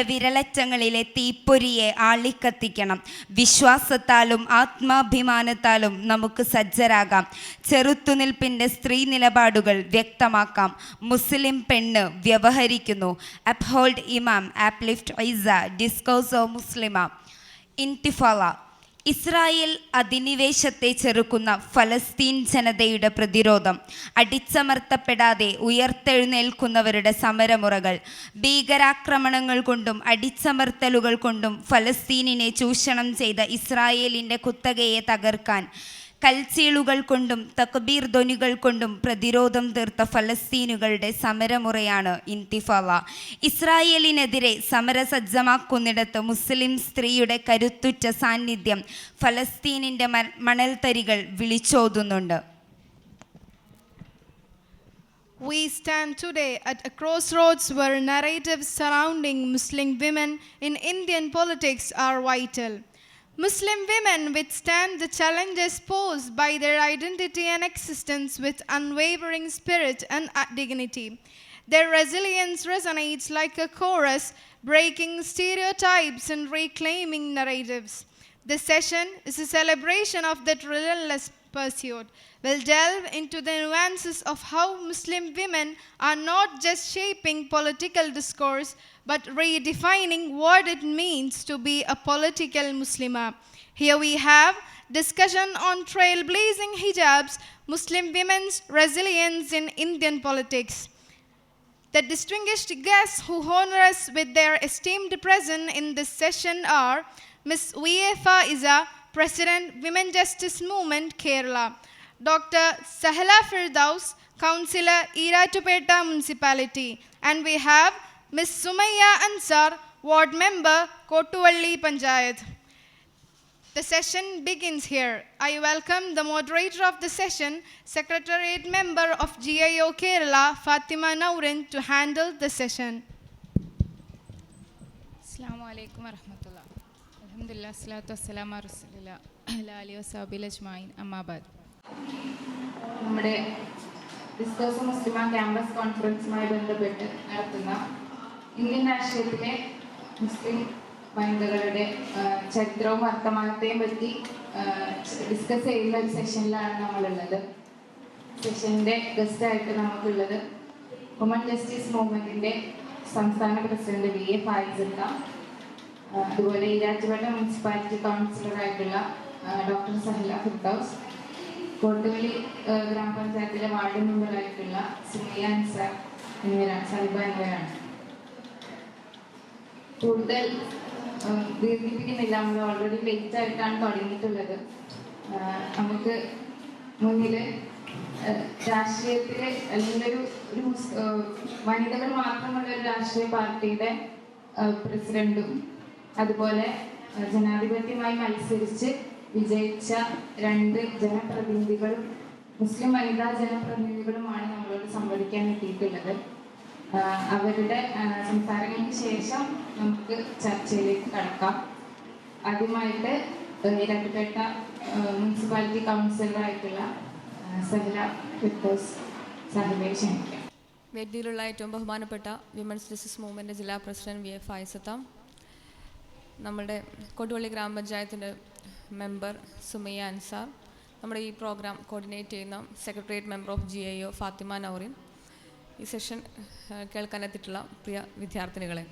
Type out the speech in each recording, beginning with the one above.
വിരലറ്റങ്ങളിലെ തീപ്പൊരിയെ ആളിക്കത്തിക്കണം. വിശ്വാസത്താലും ആത്മാഭിമാനത്താലും നമുക്ക് സജ്ജരാകാം. ചെറുത്തുനിൽപ്പിൻ്റെ സ്ത്രീ നിലപാടുകൾ വ്യക്തമാക്കാം. മുസ്ലിം പെണ്ണ് വ്യവഹരിക്കുന്നു. അപ്ഹോൾഡ് ഇമാം, ആപ്ലിഫ്റ്റ് ഐസ, ഡിസ്കോസ് ഓഫ് മുസ്ലിമ. ഇൻതിഫാള. ഇസ്രായേൽ അധിനിവേശത്തെ ചെറുക്കുന്ന ഫലസ്തീൻ ജനതയുടെ പ്രതിരോധം. അടിച്ചമർത്തപ്പെടാതെ ഉയർത്തെഴുന്നേൽക്കുന്നവരുടെ സമരമുറകൾ. ഭീകരാക്രമണങ്ങൾ കൊണ്ടും അടിച്ചമർത്തലുകൾ കൊണ്ടും ഫലസ്തീനിനെ ചൂഷണം ചെയ്ത ഇസ്രായേലിൻ്റെ കുത്തകയെ തകർക്കാൻ കൽച്ചീളുകൾ കൊണ്ടും തക്ബീർ ധ്വനികൾ കൊണ്ടും പ്രതിരോധം തീർത്ത ഫലസ്തീനുകളുടെ സമരമുറയാണ് ഇൻതിഫാള. ഇസ്രായേലിനെതിരെ സമരസജ്ജമാക്കുന്നിടത്ത് മുസ്ലിം സ്ത്രീയുടെ കരുത്തുറ്റ സാന്നിധ്യം ഫലസ്തീനിൻ്റെ മണൽത്തരികൾ വിളിച്ചോതുന്നുണ്ട്. We stand today at a crossroads where narratives surrounding Muslim women in Indian politics are vital. Muslim women withstand the challenges posed by their identity and existence with unwavering spirit and dignity. Their resilience resonates like a chorus, breaking stereotypes and reclaiming narratives. This session is a celebration of that relentless pursuit. We'll delve into the nuances of how Muslim women are not just shaping political discourse, but redefining what it means to be a political Muslimah. Here we have discussion on trailblazing hijabs, Muslim women's resilience in Indian politics. The distinguished guests who honor us with their esteemed presence in this session are Ms. Uyefa Iza, President, Women Justice Movement, Kerala; Dr. Sahla Firdaus, Councillor, Iratupeta Municipality; and we have Ms. Sumaya Ansar, Ward Member, Kotuvalli Panchayat. The session begins here. I welcome the moderator of the session, Secretariat Member of GIO Kerala, Fatima Naurin, to handle the session. Assalamu alaikum warahmatullah. Alhamdulillah, salatu wassalamu ala rasulillah ala alihi washabihi ajma'in. Amma ba'd. നമ്മുടെ discourse മുസ്ലിമ campus കോൺഫറൻസുമായി ബന്ധപ്പെട്ട് നടത്തുന്ന Indian രാഷ്ട്രീയത്തിലെ മുസ്ലിം വനിതകളുടെ ചരിത്രവും വർത്തമാനത്തെയും പറ്റി discuss ചെയ്യുന്ന ഒരു സെഷനിലാണ് നമ്മളുള്ളത്. സെഷൻ്റെ ഗസ്റ്റായിട്ട് നമുക്കുള്ളത് വുമൺ ജസ്റ്റിസ് മൂവ്മെൻറ്റിൻ്റെ സംസ്ഥാന പ്രസിഡന്റ് VA ഫായിസത്ത, അതുപോലെ ഈരാറ്റുപേട്ട മുനിസിപ്പാലിറ്റി കൗൺസിലറായിട്ടുള്ള ഡോക്ടർ സഹല ഫിർദൌസ്, കോട്ടുവള്ളി ഗ്രാമപഞ്ചായത്തിലെ വാർഡ് മെമ്പറായിട്ടുള്ള സുമയ്യ അൻസാർ എന്നിവരാണ്. കൂടുതൽ ദീർഘിപ്പിക്കുന്നില്ല, നമ്മൾ ഓൾറെഡി ലേറ്റ് ആയിട്ടാണ് തുടങ്ങിയിട്ടുള്ളത്. നമുക്ക് മുന്നിൽ രാഷ്ട്രീയത്തിൽ അല്ലെങ്കിൽ ഒരു വനിതകൾ മാത്രമുള്ള ഒരു രാഷ്ട്രീയ പാർട്ടിയുടെ പ്രസിഡന്റും അതുപോലെ ജനാധിപത്യമായി മത്സരിച്ച് വിജയിച്ച 2 ജനപ്രതിനിധികളും മുസ്ലിം വനിതാ ജനപ്രതിനിധികളുമാണ് നമ്മളോട് സംവദിക്കാൻ എത്തിയിട്ടുള്ളത്. അവരുടെ സംസാരങ്ങൾക്ക് ശേഷം നമുക്ക് ചർച്ചയിലേക്ക് കടക്കാം. ആദ്യമായിട്ട് ഇരട്ടപേട്ട മുനിസിപ്പാലിറ്റി കൗൺസിലറായിട്ടുള്ള സഹല ഫിർദൌസ് സാഹിബയെ ക്ഷണിക്കാം. വേദിയിലുള്ള ഏറ്റവും ബഹുമാനപ്പെട്ട വിമൻസ് ജസ്റ്റിസ് മൂവ്മെൻറ്റ് ജില്ലാ പ്രസിഡന്റ് VA ഫായിസത്ത, നമ്മുടെ കൊടുവള്ളി ഗ്രാമപഞ്ചായത്തിൻ്റെ മെമ്പർ സുമയ്യ അൻസാർ, നമ്മുടെ ഈ പ്രോഗ്രാം കോർഡിനേറ്റ് ചെയ്യുന്ന secretariat member of GIO Fathima Naurin, ഈ സെഷൻ കേൾക്കാനെത്തിയിട്ടുള്ള പ്രിയ വിദ്യാർത്ഥിനികളെ,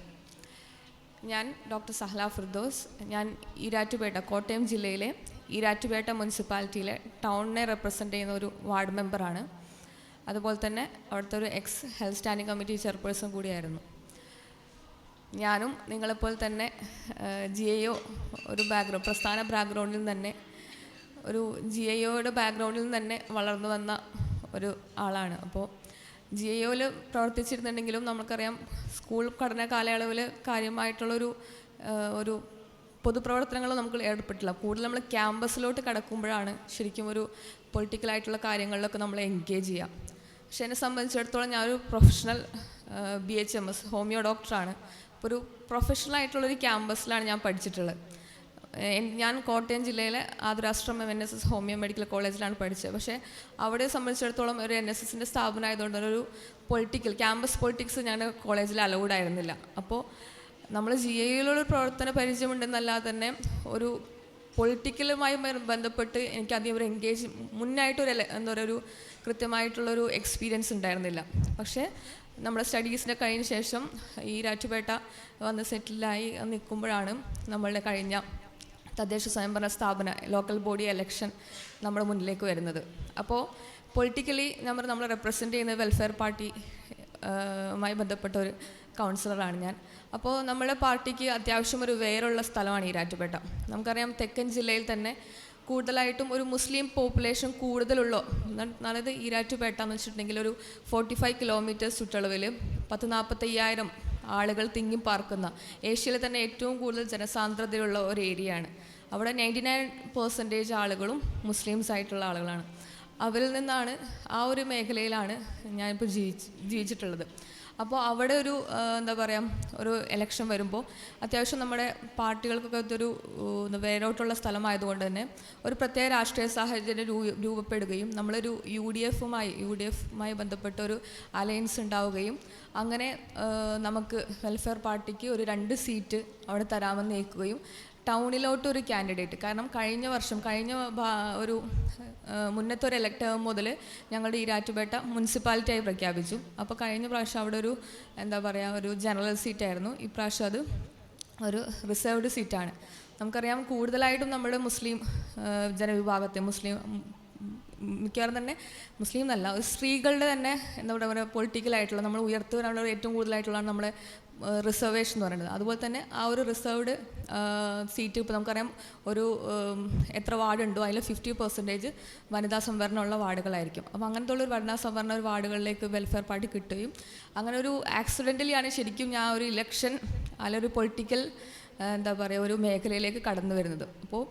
ഞാൻ ഡോക്ടർ സഹല ഫിർദൌസ്. ഞാൻ ഈരാറ്റുപേട്ട, കോട്ടയം ജില്ലയിലെ ഈരാറ്റുപേട്ട മുനിസിപ്പാലിറ്റിയിലെ ടൗണിനെ റെപ്രസെൻ്റ് ചെയ്യുന്ന ഒരു വാർഡ് മെമ്പറാണ്. അതുപോലെ തന്നെ അവിടുത്തെ ഒരു ഹെൽത്ത് സ്റ്റാൻഡിംഗ് കമ്മിറ്റി ചെയർപേഴ്സൺ കൂടിയായിരുന്നു. ഞാനും നിങ്ങളെപ്പോലെ തന്നെ GIO ഒരു പ്രസ്ഥാന ബാക്ക്ഗ്രൗണ്ടിൽ തന്നെ, ഒരു GIOയുടെ ബാക്ക്ഗ്രൗണ്ടിൽ നിന്ന് തന്നെ വളർന്നു വന്ന ഒരു ആളാണ്. അപ്പോൾ GIOയിൽ പ്രവർത്തിച്ചിരുന്നുണ്ടെങ്കിലും നമുക്കറിയാം, സ്കൂൾ പഠന കാലയളവിൽ കാര്യമായിട്ടുള്ളൊരു പൊതുപ്രവർത്തനങ്ങൾ നമുക്ക് ഏർപ്പെട്ടില്ല. കൂടുതൽ നമ്മൾ ക്യാമ്പസിലോട്ട് കടക്കുമ്പോഴാണ് ശരിക്കും ഒരു പൊളിറ്റിക്കലായിട്ടുള്ള കാര്യങ്ങളിലൊക്കെ നമ്മൾ എൻഗേജ് ചെയ്യുക. പക്ഷെ എന്നെ സംബന്ധിച്ചിടത്തോളം ഞാനൊരു പ്രൊഫഷണൽ BHMS ഹോമിയോ ഡോക്ടറാണ്. അപ്പോൾ ഒരു പ്രൊഫഷണലായിട്ടുള്ളൊരു ക്യാമ്പസിലാണ് ഞാൻ പഠിച്ചിട്ടുള്ളത്. ഞാൻ കോട്ടയം ജില്ലയിലെ ആതുരാശ്രമം NSS ഹോമിയോ മെഡിക്കൽ കോളേജിലാണ് പഠിച്ചത്. പക്ഷേ അവിടെ സംബന്ധിച്ചിടത്തോളം ഒരു NSSൻ്റെ സ്ഥാപനമായതുകൊണ്ട് ഒരു ക്യാമ്പസ് പൊളിറ്റിക്സ് ഞാൻ കോളേജിൽ അലൗഡ് ആയിരുന്നില്ല. അപ്പോൾ നമ്മൾ GAUയിലുള്ള പ്രവർത്തന പരിചയമുണ്ടെന്നല്ലാതെ തന്നെ ഒരു പൊളിറ്റിക്കലുമായി ബന്ധപ്പെട്ട് എനിക്ക് അധികം ഒരു മുന്നായിട്ടൊരു എന്താ പറയുക ഒരു കൃത്യമായിട്ടുള്ളൊരു എക്സ്പീരിയൻസ് ഉണ്ടായിരുന്നില്ല. പക്ഷേ നമ്മുടെ സ്റ്റഡീസിൻ്റെ കഴിഞ്ഞ ശേഷം ഈ ഈരാറ്റുപേട്ട വന്ന് സെറ്റിലായി നിൽക്കുമ്പോഴാണ് നമ്മളുടെ കഴിഞ്ഞ തദ്ദേശ സ്വയംഭരണ സ്ഥാപന ലോക്കൽ ബോഡി ഇലക്ഷൻ നമ്മുടെ മുന്നിലേക്ക് വരുന്നത്. അപ്പോൾ പൊളിറ്റിക്കലി നമ്മൾ റെപ്രസെൻ്റ് ചെയ്യുന്ന വെൽഫെയർ പാർട്ടി മായി ബന്ധപ്പെട്ട ഒരു കൗൺസിലറാണ് ഞാൻ. അപ്പോൾ നമ്മുടെ പാർട്ടിക്ക് അത്യാവശ്യം ഒരു വേറുള്ള സ്ഥലമാണ് ഈരാറ്റുപേട്ട. നമുക്കറിയാം തെക്കൻ ജില്ലയിൽ തന്നെ കൂടുതലായിട്ടും ഒരു മുസ്ലിം പോപ്പുലേഷൻ കൂടുതലുള്ള അതായത് ഈരാറ്റുപേട്ട എന്ന് വെച്ചിട്ടുണ്ടെങ്കിൽ ഒരു 45 കിലോമീറ്റേഴ്സ് ചുറ്റളവിൽ 40,000-45,000 ആളുകൾ തിങ്ങി പാർക്കുന്ന ഏഷ്യയിലെ തന്നെ ഏറ്റവും കൂടുതൽ ജനസാന്ദ്രതയുള്ള ഒരു ഏരിയയാണ്. അവിടെ 99% ആളുകളും മുസ്ലിംസ് ആയിട്ടുള്ള ആളുകളാണ്. അവരിൽ നിന്നാണ് ആ ഒരു മേഖലയിലാണ് ഞാനിപ്പോൾ ജീവിച്ചിട്ടുള്ളത്. അപ്പോൾ അവിടെ ഒരു എന്താ പറയുക ഒരു ഇലക്ഷൻ വരുമ്പോൾ അത്യാവശ്യം നമ്മുടെ പാർട്ടികൾക്കൊക്കെ ഒരു വേരോട്ടുള്ള സ്ഥലമായതുകൊണ്ട് തന്നെ ഒരു പ്രത്യേക രാഷ്ട്രീയ സാഹചര്യം രൂപപ്പെടുകയും നമ്മളൊരു യുഡിഎഫുമായി ബന്ധപ്പെട്ട ഒരു അലയൻസ് ഉണ്ടാവുകയും അങ്ങനെ നമുക്ക് വെൽഫെയർ പാർട്ടിക്ക് ഒരു 2 സീറ്റ് അവിടെ തരാമെന്ന് ഏൽക്കുകയും ടൗണിലോട്ടൊരു കാൻഡിഡേറ്റ്, കാരണം കഴിഞ്ഞ ഒരു മുന്നത്തെ ഒരു ഇലക്ട് മുതൽ ഞങ്ങളുടെ ഈരാറ്റുപേട്ട മുനിസിപ്പാലിറ്റിയായി പ്രഖ്യാപിച്ചു. അപ്പോൾ കഴിഞ്ഞ പ്രാവശ്യം അവിടെ ഒരു എന്താ പറയുക ഒരു ജനറൽ സീറ്റായിരുന്നു. ഇപ്രാവശ്യം അത് ഒരു റിസർവ്ഡ് സീറ്റാണ്. നമുക്കറിയാം കൂടുതലായിട്ടും നമ്മുടെ മുസ്ലിം ജനവിഭാഗത്തെ മിക്കവാറും തന്നെ മുസ്ലിം എന്നല്ല സ്ത്രീകളുടെ തന്നെ എന്താ പറയുക പൊളിറ്റിക്കലായിട്ടുള്ള നമ്മൾ ഉയർത്തുവരാനുള്ള ഏറ്റവും കൂടുതലായിട്ടുള്ളതാണ് നമ്മുടെ റിസർവേഷൻ എന്ന് പറയുന്നത്. അതുപോലെ തന്നെ ആ ഒരു റിസർവ്ഡ് സീറ്റ് ഇപ്പോൾ നമുക്കറിയാം ഒരു എത്ര വാർഡുണ്ടോ അതിൽ 50% വനിതാ സംവരണമുള്ള വാർഡുകളായിരിക്കും. അപ്പോൾ അങ്ങനത്തെ ഉള്ളൊരു വനിതാ സംവരണ ഒരു വാർഡുകളിലേക്ക് വെൽഫെയർ പാർട്ടി കിട്ടുകയും അങ്ങനെ ഒരു ആക്സിഡൻ്റലിയാണ് ശരിക്കും ഞാൻ ഒരു ഇലക്ഷൻ ഒരു പൊളിറ്റിക്കൽ എന്താ പറയുക ഒരു മേഖലയിലേക്ക് കടന്നു വരുന്നത്. അപ്പോൾ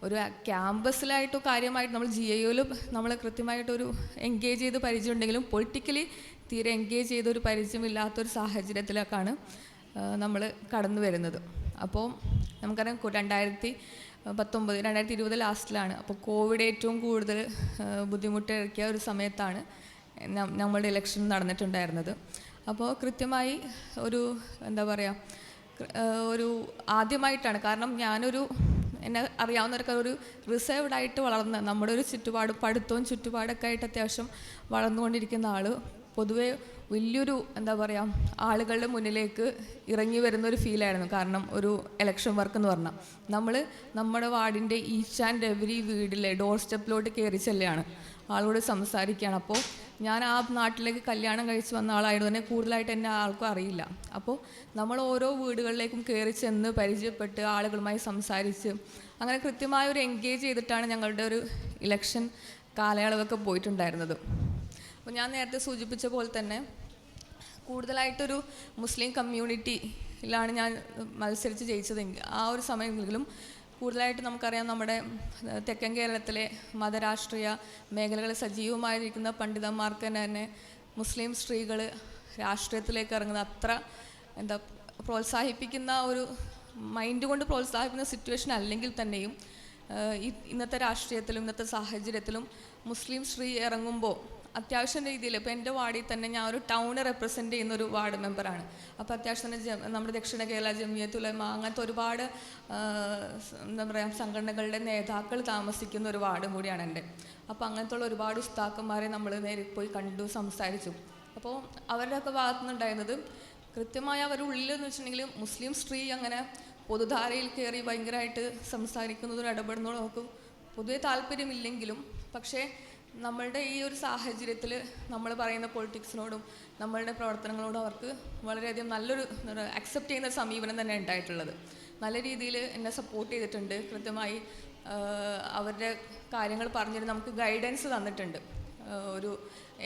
ഒരു ക്യാമ്പസിലായിട്ടോ കാര്യമായിട്ട് നമ്മൾ GAUയിലും നമ്മൾ കൃത്യമായിട്ടൊരു എൻഗേജ് ചെയ്ത് പരിചയമുണ്ടെങ്കിലും പൊളിറ്റിക്കലി തീരെ എൻഗേജ് ചെയ്തൊരു പരിചയമില്ലാത്തൊരു സാഹചര്യത്തിലേക്കാണ് നമ്മൾ കടന്നു വരുന്നത്. അപ്പോൾ നമുക്കറിയാം 2020 ലാസ്റ്റിലാണ്. അപ്പോൾ കോവിഡ് ഏറ്റവും കൂടുതൽ ബുദ്ധിമുട്ടിറക്കിയ ഒരു സമയത്താണ് നമ്മളുടെ ഇലക്ഷൻ നടന്നിട്ടുണ്ടായിരുന്നത്. അപ്പോൾ കൃത്യമായി ഒരു എന്താ പറയുക ഒരു ആദ്യമായിട്ടാണ്, കാരണം ഞാനൊരു എന്നെ അറിയാവുന്നവർക്ക് ഒരു റിസർവ്ഡ് ആയിട്ട് വളർന്ന നമ്മുടെ ഒരു പഠിത്തവും ചുറ്റുപാടൊക്കെ ആയിട്ട് അത്യാവശ്യം വളർന്നുകൊണ്ടിരിക്കുന്ന ആൾ പൊതുവേ വലിയൊരു എന്താ പറയുക ആളുകളുടെ മുന്നിലേക്ക് ഇറങ്ങി വരുന്നൊരു ഫീലായിരുന്നു. കാരണം ഒരു ഇലക്ഷൻ വർക്ക് എന്ന് പറഞ്ഞാൽ നമ്മുടെ വാർഡിൻ്റെ ഈച്ച് ആൻഡ് എവറി വീട്ടിലെ ഡോർ സ്റ്റെപ്പിലോട്ട് കയറി ചെല്ലുകയാണ്, ആളോട് സംസാരിക്കുകയാണ്. അപ്പോൾ ഞാൻ ആ നാട്ടിലേക്ക് കല്യാണം കഴിച്ച് വന്ന ആളായതുകൊണ്ട് തന്നെ കൂടുതലായിട്ട് എന്നെ ആൾക്കും അറിയില്ല. അപ്പോൾ നമ്മൾ ഓരോ വീടുകളിലേക്കും കയറി ചെന്ന് പരിചയപ്പെട്ട് ആളുകളുമായി സംസാരിച്ച് അങ്ങനെ കൃത്യമായ ഒരു എൻഗേജ് ചെയ്തിട്ടാണ് ഞങ്ങളുടെ ഒരു ഇലക്ഷൻ കാലയളവൊക്കെ പോയിട്ടുണ്ടായിരുന്നത്. അപ്പോൾ ഞാൻ നേരത്തെ സൂചിപ്പിച്ച പോലെ തന്നെ കൂടുതലായിട്ടൊരു മുസ്ലിം കമ്മ്യൂണിറ്റിയിലാണ് ഞാൻ മത്സരിച്ച് ജയിച്ചതെങ്കിൽ ആ ഒരു സമയമെങ്കിലും കൂടുതലായിട്ട് നമുക്കറിയാം നമ്മുടെ തെക്കൻ കേരളത്തിലെ മതരാഷ്ട്രീയ മേഖലകളിൽ സജീവമായിരിക്കുന്ന പണ്ഡിതന്മാർക്ക് തന്നെ മുസ്ലിം സ്ത്രീകൾ രാഷ്ട്രീയത്തിലേക്ക് ഇറങ്ങുന്ന അത്ര എന്താ പ്രോത്സാഹിപ്പിക്കുന്ന ഒരു മൈൻഡ് കൊണ്ട് പ്രോത്സാഹിപ്പിക്കുന്ന സിറ്റുവേഷൻ അല്ലെങ്കിൽ തന്നെയും ഇന്നത്തെ രാഷ്ട്രീയത്തിലും ഇന്നത്തെ സാഹചര്യത്തിലും മുസ്ലിം സ്ത്രീ ഇറങ്ങുമ്പോൾ അത്യാവശ്യം രീതിയിൽ ഇപ്പോൾ എൻ്റെ വാർഡിൽ തന്നെ ഞാൻ ഒരു ടൗണ് റെപ്രസെൻ്റ് ചെയ്യുന്ന ഒരു വാർഡ് മെമ്പറാണ്. അപ്പോൾ അത്യാവശ്യം തന്നെ നമ്മുടെ ദക്ഷിണ കേരള ജമിയത്തുൽ ഉലമ അങ്ങനത്തെ ഒരുപാട് എന്താ പറയുക സംഘടനകളുടെ നേതാക്കൾ താമസിക്കുന്ന ഒരു വാർഡും കൂടിയാണ് എൻ്റെ. അപ്പോൾ അങ്ങനത്തെ ഉള്ള ഒരുപാട് ഉസ്താക്കന്മാരെ നമ്മൾ നേരിൽ പോയി കണ്ടു സംസാരിച്ചു. അപ്പോൾ അവരുടെയൊക്കെ ഭാഗത്തു നിന്നുണ്ടായിരുന്നത് കൃത്യമായ അവരുടെ ഉള്ളിലെന്ന് വെച്ചിട്ടുണ്ടെങ്കിൽ മുസ്ലിം സ്ത്രീ അങ്ങനെ പൊതുധാരയിൽ കയറി ഭയങ്കരമായിട്ട് സംസാരിക്കുന്നതും ഇടപെടുന്നതും നമുക്ക് പൊതുവെ താല്പര്യമില്ലെങ്കിലും പക്ഷേ നമ്മളുടെ ഈ ഒരു സാഹചര്യത്തിൽ നമ്മൾ പറയുന്ന പൊളിറ്റിക്സിനോടും നമ്മളുടെ പ്രവർത്തനങ്ങളോടും അവർക്ക് വളരെയധികം നല്ലൊരു അക്സെപ്റ്റ് ചെയ്യുന്ന സമീപനം തന്നെ ഉണ്ടായിട്ടുള്ളത്. നല്ല രീതിയിൽ എന്നെ സപ്പോർട്ട് ചെയ്തിട്ടുണ്ട്. കൃത്യമായി അവരുടെ കാര്യങ്ങൾ പറഞ്ഞിട്ട് നമുക്ക് ഗൈഡൻസ് തന്നിട്ടുണ്ട്. ഒരു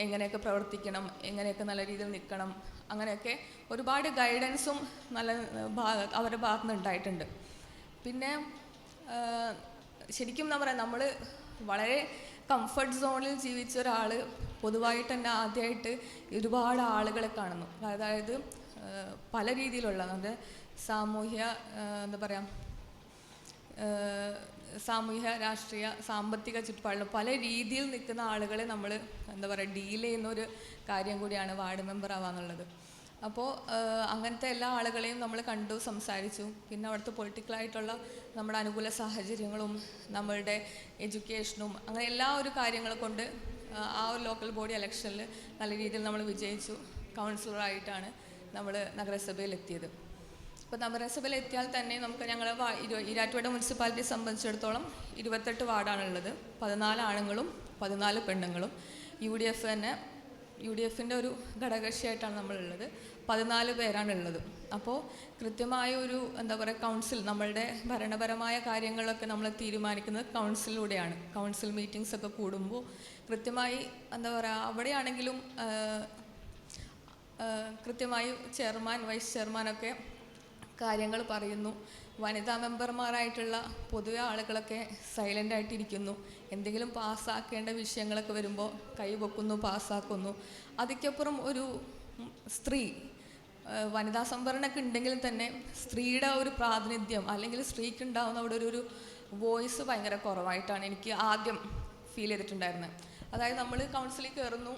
എങ്ങനെയൊക്കെ പ്രവർത്തിക്കണം, എങ്ങനെയൊക്കെ നല്ല രീതിയിൽ നിൽക്കണം, അങ്ങനെയൊക്കെ ഒരുപാട് ഗൈഡൻസും നല്ല അവരുടെ ഭാഗത്തു നിന്ന് ഉണ്ടായിട്ടുണ്ട്. പിന്നെ ശരിക്കും എന്താ പറയുക നമ്മൾ വളരെ കംഫർട്ട് സോണിൽ ജീവിച്ച ഒരാൾ പൊതുവായിട്ട് തന്നെ ആദ്യമായിട്ട് ഒരുപാട് ആളുകളെ കാണുന്നു. അതായത് പല രീതിയിലുള്ള നമ്മുടെ സാമൂഹ്യ എന്താ പറയുക സാമൂഹ്യ രാഷ്ട്രീയ സാമ്പത്തിക ചുറ്റുപാടിൽ പല രീതിയിൽ നിൽക്കുന്ന ആളുകളെ നമ്മൾ എന്താ പറയുക ഡീൽ ചെയ്യുന്ന ഒരു കാര്യം കൂടിയാണ് വാർഡ് മെമ്പർ ആവാന്നുള്ളത്. അപ്പോൾ അങ്ങനത്തെ എല്ലാ ആളുകളെയും നമ്മൾ കണ്ടു, സംസാരിച്ചു. പിന്നെ അവിടുത്തെ പൊളിറ്റിക്കലായിട്ടുള്ള നമ്മുടെ അനുകൂല സാഹചര്യങ്ങളും നമ്മളുടെ എഡ്യൂക്കേഷനും അങ്ങനെ എല്ലാ ഒരു കാര്യങ്ങൾ കൊണ്ട് ആ ഒരു ലോക്കൽ ബോഡി ഇലക്ഷനിൽ നല്ല രീതിയിൽ നമ്മൾ വിജയിച്ചു. കൗൺസിലറായിട്ടാണ് നമ്മൾ നഗരസഭയിലെത്തിയത്. ഇപ്പോൾ നഗരസഭയിൽ എത്തിയാൽ തന്നെ നമുക്ക് ഞങ്ങളെ ഈരാറ്റുപേട്ട മുനിസിപ്പാലിറ്റിയെ സംബന്ധിച്ചിടത്തോളം 28 വാർഡാണുള്ളത്. 14 ആണുങ്ങളും 14 പെണ്ണുങ്ങളും. യു ഡി എഫിൻ്റെ ഒരു ഘടകകക്ഷിയായിട്ടാണ് നമ്മളുള്ളത്. 14 പേരാണുള്ളത്. അപ്പോൾ കൃത്യമായ ഒരു എന്താ പറയുക കൗൺസിൽ, നമ്മളുടെ ഭരണപരമായ കാര്യങ്ങളൊക്കെ നമ്മൾ തീരുമാനിക്കുന്നത് കൗൺസിലൂടെയാണ്. കൗൺസിൽ മീറ്റിങ്സ് ഒക്കെ കൂടുമ്പോൾ കൃത്യമായി എന്താ പറയുക അവിടെയാണെങ്കിലും കൃത്യമായി ചെയർമാൻ, വൈസ് ചെയർമാനൊക്കെ കാര്യങ്ങൾ പറയുന്നു. വനിതാ മെമ്പർമാരായിട്ടുള്ള പൊതുവെ ആളുകളൊക്കെ സൈലൻ്റ് ആയിട്ടിരിക്കുന്നു. എന്തെങ്കിലും പാസ്സാക്കേണ്ട വിഷയങ്ങളൊക്കെ വരുമ്പോൾ കൈവെക്കുന്നു, പാസ്സാക്കുന്നു. അതിക്കപ്പുറം ഒരു സ്ത്രീ വനിതാ സംവരണമൊക്കെ ഉണ്ടെങ്കിൽ തന്നെ സ്ത്രീയുടെ ഒരു പ്രാതിനിധ്യം അല്ലെങ്കിൽ സ്ത്രീക്ക് ഉണ്ടാകുന്ന അവിടെ ഒരു വോയിസ് ഭയങ്കര കുറവായിട്ടാണ് എനിക്ക് ആദ്യം ഫീൽ ചെയ്തിട്ടുണ്ടായിരുന്നത്. അതായത് നമ്മൾ കൗൺസിലിൽ കയറുന്നു,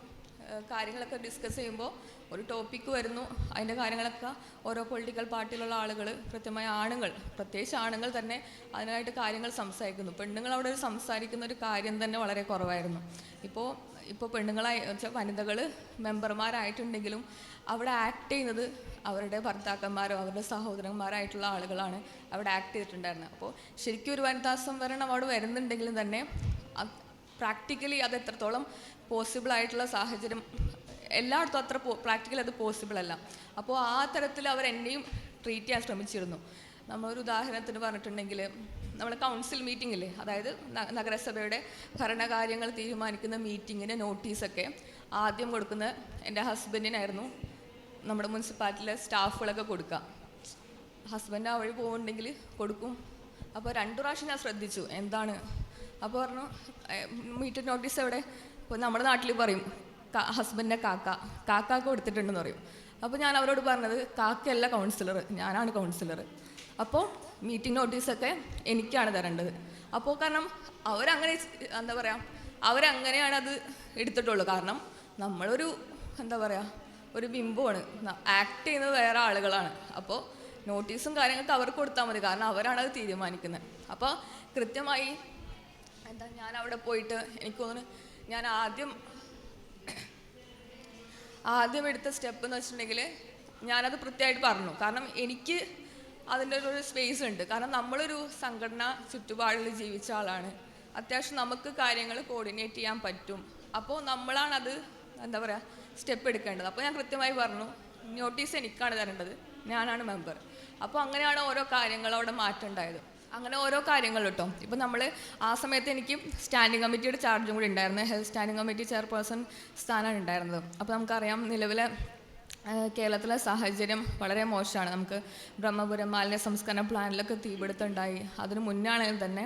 കാര്യങ്ങളൊക്കെ ഡിസ്കസ് ചെയ്യുമ്പോൾ ഒരു ടോപ്പിക്ക് വരുന്നു, അതിൻ്റെ കാര്യങ്ങളൊക്കെ ഓരോ പൊളിറ്റിക്കൽ പാർട്ടിയിലുള്ള ആളുകൾ, കൃത്യമായ ആണുങ്ങൾ, പ്രത്യേകിച്ച് ആണുങ്ങൾ തന്നെ അതിനായിട്ട് കാര്യങ്ങൾ സംസാരിക്കുന്നു. പെണ്ണുങ്ങൾ അവിടെ സംസാരിക്കുന്ന ഒരു കാര്യം തന്നെ വളരെ കുറവായിരുന്നു. ഇപ്പോൾ പെണ്ണുങ്ങളായി വനിതകൾ മെമ്പർമാരായിട്ടുണ്ടെങ്കിലും അവിടെ ആക്ട് ചെയ്യുന്നത് അവരുടെ ഭർത്താക്കന്മാരോ അവരുടെ സഹോദരന്മാരായിട്ടുള്ള ആളുകളാണ് അവിടെ ആക്ട് ചെയ്തിട്ടുണ്ടായിരുന്നത്. അപ്പോൾ ശരിക്കും ഒരു വനിതാ സംവരണം അവിടെ വരുന്നുണ്ടെങ്കിലും തന്നെ പ്രാക്ടിക്കലി അത് എത്രത്തോളം പോസിബിൾ ആയിട്ടുള്ള സാഹചര്യം എല്ലായിടത്തും അത്ര പ്രാക്ടിക്കലി അത് പോസിബിൾ അല്ല. അപ്പോൾ ആ തരത്തിൽ അവർ എന്നെയും ട്രീറ്റ് ചെയ്യാൻ ശ്രമിച്ചിരുന്നു. നമ്മളൊരു ഉദാഹരണത്തിന് പറഞ്ഞിട്ടുണ്ടെങ്കിൽ നമ്മൾ കൗൺസിൽ മീറ്റിങ്ങില്ലേ, അതായത് നഗരസഭയുടെ ഭരണകാര്യങ്ങൾ തീരുമാനിക്കുന്ന മീറ്റിങ്ങിന് നോട്ടീസൊക്കെ ആദ്യം കൊടുക്കുന്നത് എൻ്റെ ഹസ്ബൻഡിനായിരുന്നു. നമ്മുടെ മുനിസിപ്പാലിറ്റിയിലെ സ്റ്റാഫുകളൊക്കെ കൊടുക്കുക. ഹസ്ബൻഡ് ആ വഴി പോകുന്നുണ്ടെങ്കിൽ കൊടുക്കും. അപ്പോൾ 2 പ്രാവശ്യം ഞാൻ ശ്രദ്ധിച്ചു എന്താണ്. അപ്പോൾ പറഞ്ഞു മീറ്റിംഗ് നോട്ടീസ് എവിടെ? ഇപ്പോൾ നമ്മുടെ നാട്ടിൽ പറയും ഹസ്ബൻഡിനെ കാക്ക കൊടുത്തിട്ടുണ്ടെന്ന് പറയും. അപ്പോൾ ഞാൻ അവരോട് പറഞ്ഞത് കാക്കയല്ല കൗൺസിലർ, ഞാനാണ് കൗൺസിലർ. അപ്പോൾ മീറ്റിംഗ് നോട്ടീസൊക്കെ എനിക്കാണ് തരേണ്ടത്. അപ്പോൾ കാരണം അവരങ്ങനെ എന്താ പറയുക അവരങ്ങനെയാണ് അത് എടുത്തിട്ടുള്ളൂ. കാരണം നമ്മളൊരു എന്താ പറയുക ഒരു ബിംബമാണ്, ആക്ട് ചെയ്യുന്നത് വേറെ ആളുകളാണ്. അപ്പോൾ നോട്ടീസും കാര്യങ്ങളൊക്കെ അവർക്ക് കൊടുത്താൽ മതി, കാരണം അവരാണത് തീരുമാനിക്കുന്നത്. അപ്പോൾ കൃത്യമായി എന്താ ഞാൻ അവിടെ പോയിട്ട് എനിക്ക് തോന്നുന്നു ഞാൻ ആദ്യം എടുത്ത സ്റ്റെപ്പ് എന്ന് വെച്ചിട്ടുണ്ടെങ്കിൽ ഞാനത് കൃത്യമായിട്ട് പറഞ്ഞു. കാരണം എനിക്ക് അതിൻ്റെ ഒരു സ്പേസ് ഉണ്ട്. കാരണം നമ്മളൊരു സംഘടന ചുറ്റുപാടിൽ ജീവിച്ച ആളാണ്. അത്യാവശ്യം നമുക്ക് കാര്യങ്ങൾ കോർഡിനേറ്റ് ചെയ്യാൻ പറ്റും. അപ്പോൾ നമ്മളാണത് എന്താ പറയുക സ്റ്റെപ്പ് എടുക്കേണ്ടത്. അപ്പോൾ ഞാൻ കൃത്യമായി പറഞ്ഞു നോട്ടീസ് എനിക്കാണ് തരേണ്ടത്, ഞാനാണ് മെമ്പർ. അപ്പോൾ അങ്ങനെയാണ് ഓരോ കാര്യങ്ങൾ അവിടെ മാറ്റം ഉണ്ടായത്. അങ്ങനെ ഓരോ കാര്യങ്ങൾ കേട്ടോ. ഇപ്പം നമ്മൾ ആ സമയത്ത് എനിക്ക് സ്റ്റാൻഡിങ് കമ്മിറ്റിയുടെ ചാർജും കൂടി ഉണ്ടായിരുന്നു. ഹെൽത്ത് സ്റ്റാൻഡിങ് കമ്മിറ്റി ചെയർപേഴ്സൺ സ്ഥാനമാണ് ഉണ്ടായിരുന്നത്. അപ്പോൾ നമുക്കറിയാം നിലവിലെ കേരളത്തിലെ സാഹചര്യം വളരെ മോശമാണ്. നമുക്ക് ബ്രഹ്മപുരം മാലിന്യ സംസ്കരണ പ്ലാനിലൊക്കെ തീപിടുത്തമുണ്ടായി. അതിന് മുന്നാണെങ്കിൽ തന്നെ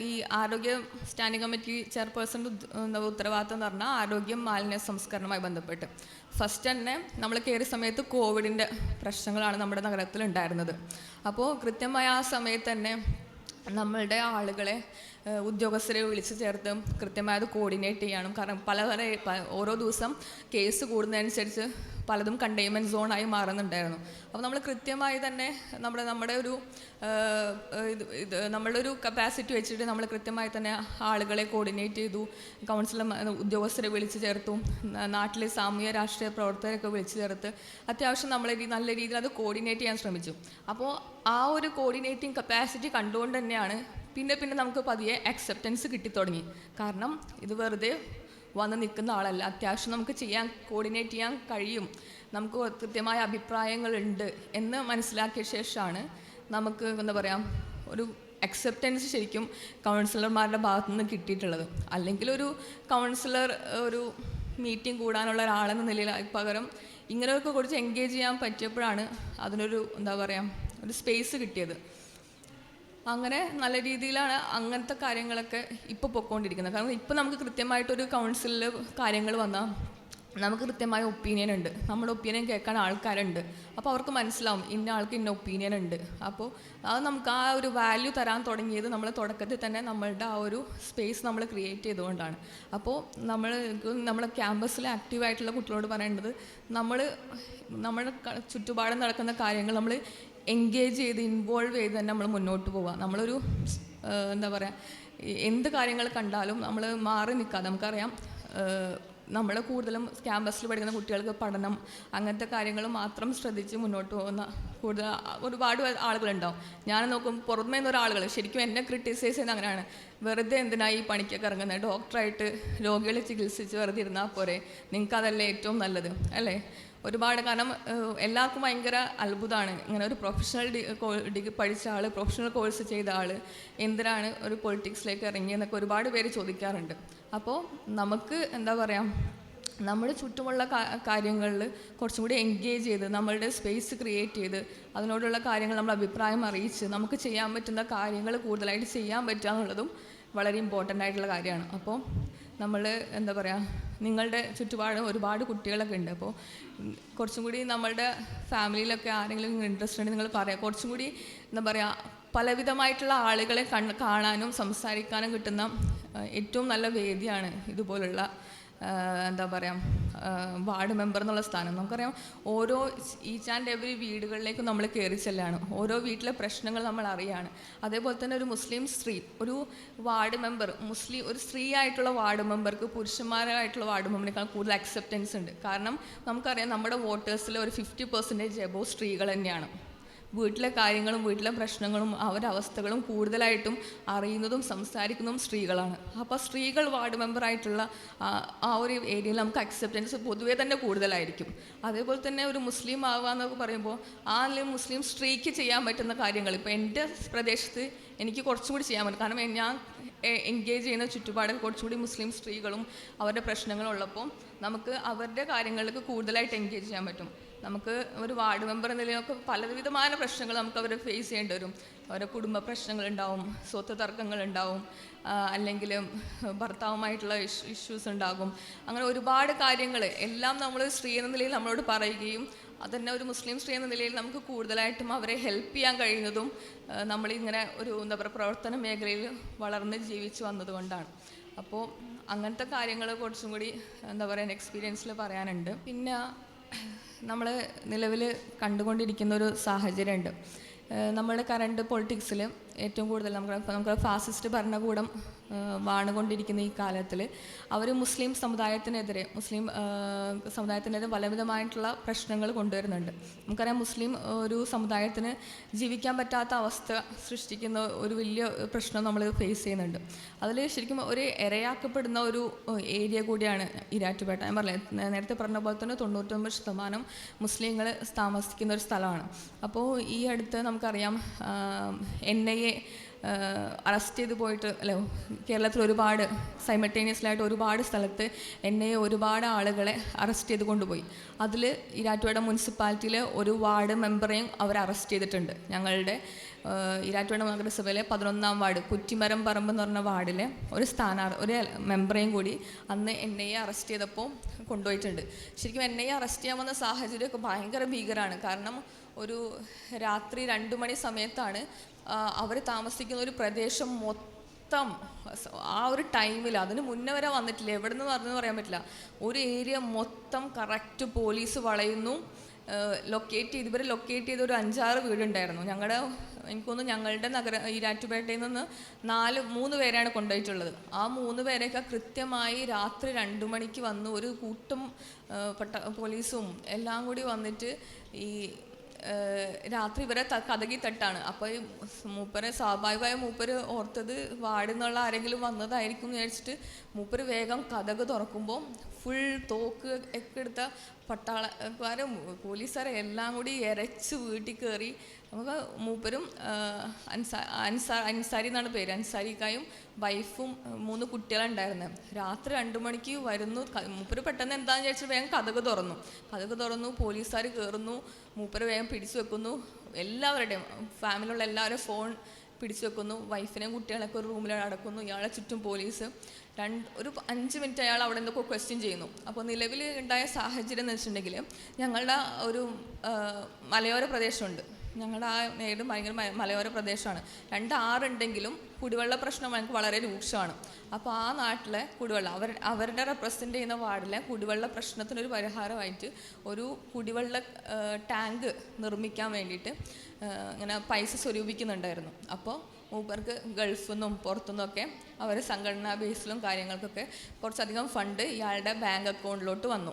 ഈ ആരോഗ്യ സ്റ്റാൻഡിങ് കമ്മിറ്റി ചെയർപേഴ്സൻ്റെ ഉത്തരവാദിത്വം എന്ന് പറഞ്ഞാൽ ആരോഗ്യം മാലിന്യ സംസ്കരണവുമായി ബന്ധപ്പെട്ട് ഫസ്റ്റ് തന്നെ നമ്മൾ കയറിയ സമയത്ത് കോവിഡിൻ്റെ പ്രശ്നങ്ങളാണ് നമ്മുടെ നഗരത്തിൽ ഉണ്ടായിരുന്നത്. അപ്പോൾ കൃത്യമായ ആ സമയത്ത് തന്നെ നമ്മളുടെ ആളുകളെ ഉദ്യോഗസ്ഥരെ വിളിച്ചു ചേർത്ത് കൃത്യമായി അത് കോർഡിനേറ്റ് ചെയ്യണം. കാരണം ഓരോ ദിവസം കേസ് കൂടുന്നതനുസരിച്ച് പലതും കണ്ടെയ്ൻമെൻറ്റ് സോണായി മാറുന്നുണ്ടായിരുന്നു. അപ്പോൾ നമ്മൾ കൃത്യമായി തന്നെ നമ്മുടെ ഒരു കപ്പാസിറ്റി വെച്ചിട്ട് നമ്മൾ കൃത്യമായി തന്നെ ആളുകളെ കോർഡിനേറ്റ് ചെയ്തു. ഉദ്യോഗസ്ഥരെ വിളിച്ചു ചേർത്തു, നാട്ടിലെ സാമൂഹ്യ രാഷ്ട്രീയ പ്രവർത്തകരൊക്കെ വിളിച്ചു ചേർത്ത് അത്യാവശ്യം നമ്മൾ നല്ല രീതിയിൽ അത് കോർഡിനേറ്റ് ചെയ്യാൻ ശ്രമിച്ചു. അപ്പോൾ ആ ഒരു കോർഡിനേറ്റിംഗ് കപ്പാസിറ്റി കണ്ടുകൊണ്ട് തന്നെയാണ് പിന്നെ നമുക്ക് പതിയെ അക്സെപ്റ്റൻസ് കിട്ടിത്തുടങ്ങി. കാരണം ഇത് വെറുതെ വന്ന് നിൽക്കുന്ന ആളല്ല, അത്യാവശ്യം നമുക്ക് കോർഡിനേറ്റ് ചെയ്യാൻ കഴിയും, നമുക്ക് കൃത്യമായ അഭിപ്രായങ്ങളുണ്ട് എന്ന് മനസ്സിലാക്കിയ ശേഷമാണ് നമുക്ക് എന്താ പറയുക ഒരു അക്സെപ്റ്റൻസ് ശരിക്കും കൗൺസിലർമാരുടെ ഭാഗത്തു നിന്ന് കിട്ടിയിട്ടുള്ളത്. അല്ലെങ്കിൽ ഒരു കൗൺസിലർ ഒരു മീറ്റിംഗ് കൂടാനുള്ള ഒരാളെന്ന നിലയിൽ പകരം ഇങ്ങനെയൊക്കെ കുറച്ച് എൻഗേജ് ചെയ്യാൻ പറ്റിയപ്പോഴാണ് അതിനൊരു എന്താ പറയുക ഒരു സ്പേസ് കിട്ടിയത്. അങ്ങനെ നല്ല രീതിയിലാണ് അങ്ങനത്തെ കാര്യങ്ങളൊക്കെ ഇപ്പോൾ പൊയ്ക്കൊണ്ടിരിക്കുന്നത്. കാരണം ഇപ്പോൾ നമുക്ക് കൃത്യമായിട്ടൊരു കൗൺസിലിൽ കാര്യങ്ങൾ വന്നാൽ നമുക്ക് കൃത്യമായ ഒപ്പീനിയൻ ഉണ്ട്, നമ്മുടെ ഒപ്പീനിയൻ കേൾക്കാൻ ആൾക്കാരുണ്ട്. അപ്പോൾ അവർക്ക് മനസ്സിലാവും ഇന്ന ആൾക്ക് ഇന്ന ഒപ്പീനിയൻ ഉണ്ട്. അപ്പോൾ അത് നമുക്ക് ആ ഒരു വാല്യൂ തരാൻ തുടങ്ങിയത് നമ്മൾ തുടക്കത്തിൽ തന്നെ നമ്മളുടെ ആ ഒരു സ്പേസ് നമ്മൾ ക്രിയേറ്റ് ചെയ്തുകൊണ്ടാണ്. അപ്പോൾ നമ്മളെ ക്യാമ്പസിൽ ആക്റ്റീവായിട്ടുള്ള കുട്ടികളോട് പറയേണ്ടത്, നമ്മുടെ ചുറ്റുപാടും നടക്കുന്ന കാര്യങ്ങൾ നമ്മൾ എൻഗേജ് ചെയ്ത് ഇൻവോൾവ് ചെയ്ത് തന്നെ നമ്മൾ മുന്നോട്ട് പോവുക. നമ്മളൊരു എന്താ പറയുക, എന്ത് കാര്യങ്ങൾ കണ്ടാലും നമ്മൾ മാറി നിൽക്കാതെ, നമുക്കറിയാം നമ്മൾ കൂടുതലും ക്യാമ്പസിൽ പഠിക്കുന്ന കുട്ടികൾക്ക് പഠനം അങ്ങനത്തെ കാര്യങ്ങൾ മാത്രം ശ്രദ്ധിച്ച് മുന്നോട്ട് പോകുന്ന ഒരുപാട് ആളുകളുണ്ടാവും. ഞാൻ നോക്കും പുറമേ നിന്നൊരു ആളുകൾ ശരിക്കും എന്നെ ക്രിട്ടിസൈസ് ചെയ്യുന്നത് അങ്ങനെയാണ്. വെറുതെ എന്തിനായി ഈ പണിക്കൊക്കെ ഇറങ്ങുന്നത്, ഡോക്ടറായിട്ട് രോഗികളെ ചികിത്സിച്ച് വെറുതെ ഇരുന്നാൽ പോരെ, നിങ്ങൾക്കതല്ലേ ഏറ്റവും നല്ലത് അല്ലേ? ഒരുപാട്, കാരണം എല്ലാവർക്കും ഭയങ്കര അത്ഭുതമാണ് ഇങ്ങനെ ഒരു പ്രൊഫഷണൽ ഡിഗ്രി പഠിച്ച ആൾ, പ്രൊഫഷണൽ കോഴ്സ് ചെയ്ത ആൾ എന്തിനാണ് ഒരു പൊളിറ്റിക്സിലേക്ക് ഇറങ്ങിയെന്നൊക്കെ ഒരുപാട് പേര് ചോദിക്കാറുണ്ട്. അപ്പോൾ നമുക്ക് എന്താ പറയുക, നമ്മുടെ ചുറ്റുമുള്ള കാര്യങ്ങളിൽ കുറച്ചും കൂടി എൻഗേജ് ചെയ്ത് നമ്മളുടെ സ്പേസ് ക്രിയേറ്റ് ചെയ്ത് അതിനോടുള്ള കാര്യങ്ങൾ നമ്മൾ അഭിപ്രായം അറിയിച്ച് നമുക്ക് ചെയ്യാൻ പറ്റുന്ന കാര്യങ്ങൾ കൂടുതലായിട്ട് ചെയ്യാൻ പറ്റുക എന്നുള്ളതും വളരെ ഇമ്പോർട്ടൻ്റ് ആയിട്ടുള്ള കാര്യമാണ്. അപ്പോൾ നമ്മൾ എന്താ പറയുക, നിങ്ങളുടെ ചുറ്റുപാടും ഒരുപാട് കുട്ടികളൊക്കെ ഉണ്ട്. അപ്പോൾ കുറച്ചും കൂടി നമ്മളുടെ ഫാമിലിയിലൊക്കെ ആരെങ്കിലും ഇൻട്രസ്റ്റ് ഉണ്ടെങ്കിൽ നിങ്ങൾ പറയാം. കുറച്ചും കൂടി എന്താ പറയുക, പലവിധമായിട്ടുള്ള ആളുകളെ കാണാനും സംസാരിക്കാനും കിട്ടുന്ന ഏറ്റവും നല്ല വേദിയാണ് ഇതുപോലുള്ള എന്താ പറയുക വാർഡ് മെമ്പർ എന്നുള്ള സ്ഥാനം. നമുക്കറിയാം ഓരോ ഈച്ച് ആൻഡ് എവറി വീടുകളിലേക്കും നമ്മൾ കയറി ചെല്ലാണ്, ഓരോ വീട്ടിലെ പ്രശ്നങ്ങൾ നമ്മൾ അറിയാണ്. അതേപോലെ തന്നെ ഒരു മുസ്ലിം സ്ത്രീ ഒരു വാർഡ് മെമ്പർ, ഒരു സ്ത്രീ ആയിട്ടുള്ള വാർഡ് മെമ്പർക്ക് പുരുഷന്മാരായിട്ടുള്ള വാർഡ് മെമ്പറിനേക്കാൾ കൂടുതൽ അക്സെപ്റ്റൻസ് ഉണ്ട്. കാരണം നമുക്കറിയാം നമ്മുടെ വോട്ടേഴ്സിൽ ഒരു 50% എബോ സ്ത്രീകൾ തന്നെയാണ്. വീട്ടിലെ കാര്യങ്ങളും വീട്ടിലെ പ്രശ്നങ്ങളും അവരുടെ അവസ്ഥകളും കൂടുതലായിട്ടും അറിയുന്നതും സംസാരിക്കുന്നതും സ്ത്രീകളാണ്. അപ്പോൾ സ്ത്രീകൾ വാർഡ് മെമ്പറായിട്ടുള്ള ആ ഒരു ഏരിയയിൽ നമുക്ക് അക്സെപ്റ്റൻസ് പൊതുവേ തന്നെ കൂടുതലായിരിക്കും. അതേപോലെ തന്നെ ഒരു മുസ്ലിം ആവുക എന്നൊക്കെ പറയുമ്പോൾ അല്ലെങ്കിൽ മുസ്ലിം സ്ത്രീക്ക് ചെയ്യാൻ പറ്റുന്ന കാര്യങ്ങൾ ഇപ്പോൾ എൻ്റെ പ്രദേശത്ത് എനിക്ക് കുറച്ചും കൂടി ചെയ്യാൻ പറ്റും. കാരണം ഞാൻ എൻഗേജ് ചെയ്യുന്ന ചുറ്റുപാടിൽ കുറച്ചുകൂടി മുസ്ലിം സ്ത്രീകളും അവരുടെ പ്രശ്നങ്ങളും ഉള്ളപ്പോൾ നമുക്ക് അവരുടെ കാര്യങ്ങൾക്ക് കൂടുതലായിട്ട് എൻഗേജ് ചെയ്യാൻ പറ്റും. നമുക്ക് ഒരു വാർഡ് മെമ്പർ എന്ന നിലയിലൊക്കെ പലവിധമായ പ്രശ്നങ്ങൾ നമുക്ക് അവരെ ഫേസ് ചെയ്യേണ്ടി വരും. അവരുടെ കുടുംബ പ്രശ്നങ്ങളുണ്ടാവും, സ്വത്ത് തർക്കങ്ങളുണ്ടാവും, അല്ലെങ്കിൽ ഭർത്താവുമായിട്ടുള്ള ഇഷ്യൂസ് ഉണ്ടാകും. അങ്ങനെ ഒരുപാട് കാര്യങ്ങൾ എല്ലാം നമ്മൾ സ്ത്രീ എന്ന നിലയിൽ നമ്മളോട് പറയുകയും അതന്നെ ഒരു മുസ്ലിം സ്ത്രീ എന്ന നിലയിൽ നമുക്ക് കൂടുതലായിട്ടും അവരെ ഹെൽപ്പ് ചെയ്യാൻ കഴിയുന്നതും നമ്മളിങ്ങനെ ഒരു എന്താ പറയുക പ്രവർത്തന മേഖലയിൽ വളർന്ന് ജീവിച്ചു വന്നതുകൊണ്ടാണ്. അപ്പോൾ അങ്ങനത്തെ കാര്യങ്ങൾ കുറച്ചും കൂടി എന്താ പറയുക എക്സ്പീരിയൻസിൽ പറയാനുണ്ട്. പിന്നെ നമ്മൾ നിലവിൽ കണ്ടുകൊണ്ടിരിക്കുന്ന ഒരു സാഹചര്യമുണ്ട്. നമ്മുടെ കറണ്ട് പൊളിറ്റിക്സിൽ ഏറ്റവും കൂടുതൽ നമുക്ക് ഫാസിസ്റ്റ് ഭരണകൂടം വാണുകൊണ്ടിരിക്കുന്ന ഈ കാലത്തിൽ അവർ മുസ്ലിം സമുദായത്തിനെതിരെ പലവിധമായിട്ടുള്ള പ്രശ്നങ്ങൾ കൊണ്ടുവരുന്നുണ്ട്. നമുക്കറിയാം മുസ്ലിം ഒരു സമുദായത്തിന് ജീവിക്കാൻ പറ്റാത്ത അവസ്ഥ സൃഷ്ടിക്കുന്ന ഒരു വലിയ പ്രശ്നം നമ്മൾ ഫേസ് ചെയ്യുന്നുണ്ട്. അതിൽ ശരിക്കും ഒരു ഇരയാക്കപ്പെടുന്ന ഒരു ഏരിയ കൂടിയാണ് ഈരാറ്റുപേട്ട. ഞാൻ പറഞ്ഞില്ലേ നേരത്തെ പറഞ്ഞ പോലെ തന്നെ 99% മുസ്ലിങ്ങൾ താമസിക്കുന്ന ഒരു സ്ഥലമാണ്. അപ്പോൾ ഈ അടുത്ത് നമുക്കറിയാം NIA അറസ്റ്റ് ചെയ്ത് പോയിട്ട് അല്ലോ കേരളത്തിൽ ഒരുപാട് സൈമൾട്ടേനിയസ്ലായിട്ട് ഒരുപാട് സ്ഥലത്ത് NIA ഒരുപാട് ആളുകളെ അറസ്റ്റ് ചെയ്ത് കൊണ്ടുപോയി. അതിൽ ഈരാറ്റുപേട്ട മുനിസിപ്പാലിറ്റിയിലെ ഒരു വാർഡ് മെമ്പറെയും അവർ അറസ്റ്റ് ചെയ്തിട്ടുണ്ട്. ഞങ്ങളുടെ ഈരാറ്റുപേട്ട നഗരസഭയിലെ 11-ാം വാർഡ് കുറ്റിമരം പറമ്പ് എന്ന് പറഞ്ഞ വാർഡിലെ ഒരു മെമ്പറേയും കൂടി അന്ന് NIA അറസ്റ്റ് ചെയ്തപ്പോൾ കൊണ്ടുപോയിട്ടുണ്ട്. ശരിക്കും NIA അറസ്റ്റ് ചെയ്യാൻ വന്ന സാഹചര്യമൊക്കെ ഭയങ്കര ഭീകരമാണ്. കാരണം ഒരു രാത്രി 2 മണി സമയത്താണ് അവർ താമസിക്കുന്ന ഒരു പ്രദേശം മൊത്തം ആ ഒരു ടൈമിൽ, അതിന് മുന്നേ വരെ വന്നിട്ടില്ല, എവിടെ നിന്ന് പറഞ്ഞെന്ന് പറയാൻ പറ്റില്ല, ഒരു ഏരിയ മൊത്തം കറക്റ്റ് പോലീസ് വളയുന്നു. ഇവർ ലൊക്കേറ്റ് ചെയ്ത ഒരു 5-6 വീടുണ്ടായിരുന്നു. എനിക്കൊന്ന് ഞങ്ങളുടെ ഈരാറ്റുപേട്ടയിൽ നിന്ന് 3 പേരെയാണ് കൊണ്ടുപോയിട്ടുള്ളത്. ആ 3 പേരെയൊക്കെ കൃത്യമായി രാത്രി 2 മണിക്ക് വന്ന് ഒരു കൂട്ടം പോലീസും എല്ലാം കൂടി വന്നിട്ട് ഈ രാത്രി ഇവരെ കതകി തട്ടാണ്. അപ്പോൾ ഈ മൂപ്പര് ഓർത്തത് വാർഡിൽ നിന്നുള്ള ആരെങ്കിലും വന്നതായിരിക്കും എന്ന് വിചാരിച്ചിട്ട് മൂപ്പര് വേഗം കതക് തുറക്കുമ്പോൾ ഫുൾ തോക്ക് ഒക്കെ എടുത്ത പട്ടാളക്കാരും പോലീസുകാരെ എല്ലാം കൂടി ഇരച്ച് വീട്ടിൽ കയറി. നമുക്ക് മൂപ്പരും അൻസാരി എന്നാണ് പേര്, അൻസാരിക്കായും വൈഫും 3 കുട്ടികളുണ്ടായിരുന്നത്. രാത്രി 2 മണിക്ക് വരുന്നു. മൂപ്പര് പെട്ടെന്ന് എന്താണെന്ന് വിചാരിച്ചിട്ട് വേഗം കതക് തുറന്നു. പോലീസുകാർ കയറുന്നു. മൂപ്പര് വേഗം പിടിച്ചു വെക്കുന്നു. എല്ലാവരുടെയും ഫാമിലിയുള്ള എല്ലാവരും ഫോൺ പിടിച്ചു വെക്കുന്നു. വൈഫിനെയും കുട്ടികളൊക്കെ ഒരു റൂമിൽ അടക്കുന്നു. ഇയാളെ ചുറ്റും പോലീസ്. ഒരു 5 മിനിറ്റ് അയാൾ അവിടെ എന്തൊക്കെ ക്വസ്റ്റ്യൻ ചെയ്യുന്നു. അപ്പോൾ നിലവിൽ ഉണ്ടായ സാഹചര്യം എന്ന് വെച്ചിട്ടുണ്ടെങ്കിൽ ഞങ്ങളുടെ ഒരു മലയോര പ്രദേശമുണ്ട്. ഞങ്ങളുടെ ആ നേരിടും ഭയങ്കര മലയോര പ്രദേശമാണ്. 2 ആറുണ്ടെങ്കിലും കുടിവെള്ള പ്രശ്നം ഞങ്ങൾക്ക് വളരെ രൂക്ഷമാണ്. അപ്പോൾ ആ നാട്ടിലെ കുടിവെള്ളം അവരുടെ റെപ്രസെൻ്റ് ചെയ്യുന്ന വാർഡിലെ കുടിവെള്ള പ്രശ്നത്തിനൊരു പരിഹാരമായിട്ട് ഒരു കുടിവെള്ള ടാങ്ക് നിർമ്മിക്കാൻ വേണ്ടിയിട്ട് ഇങ്ങനെ പൈസ സ്വരൂപിക്കുന്നുണ്ടായിരുന്നു. അപ്പോൾ മൂപ്പർക്ക് ഗൾഫിൽ നിന്നും പുറത്തുനിന്നൊക്കെ അവർ സംഘടനാ ബേസിലും കാര്യങ്ങൾക്കൊക്കെ കുറച്ചധികം ഫണ്ട് ഇയാളുടെ ബാങ്ക് അക്കൗണ്ടിലോട്ട് വന്നു.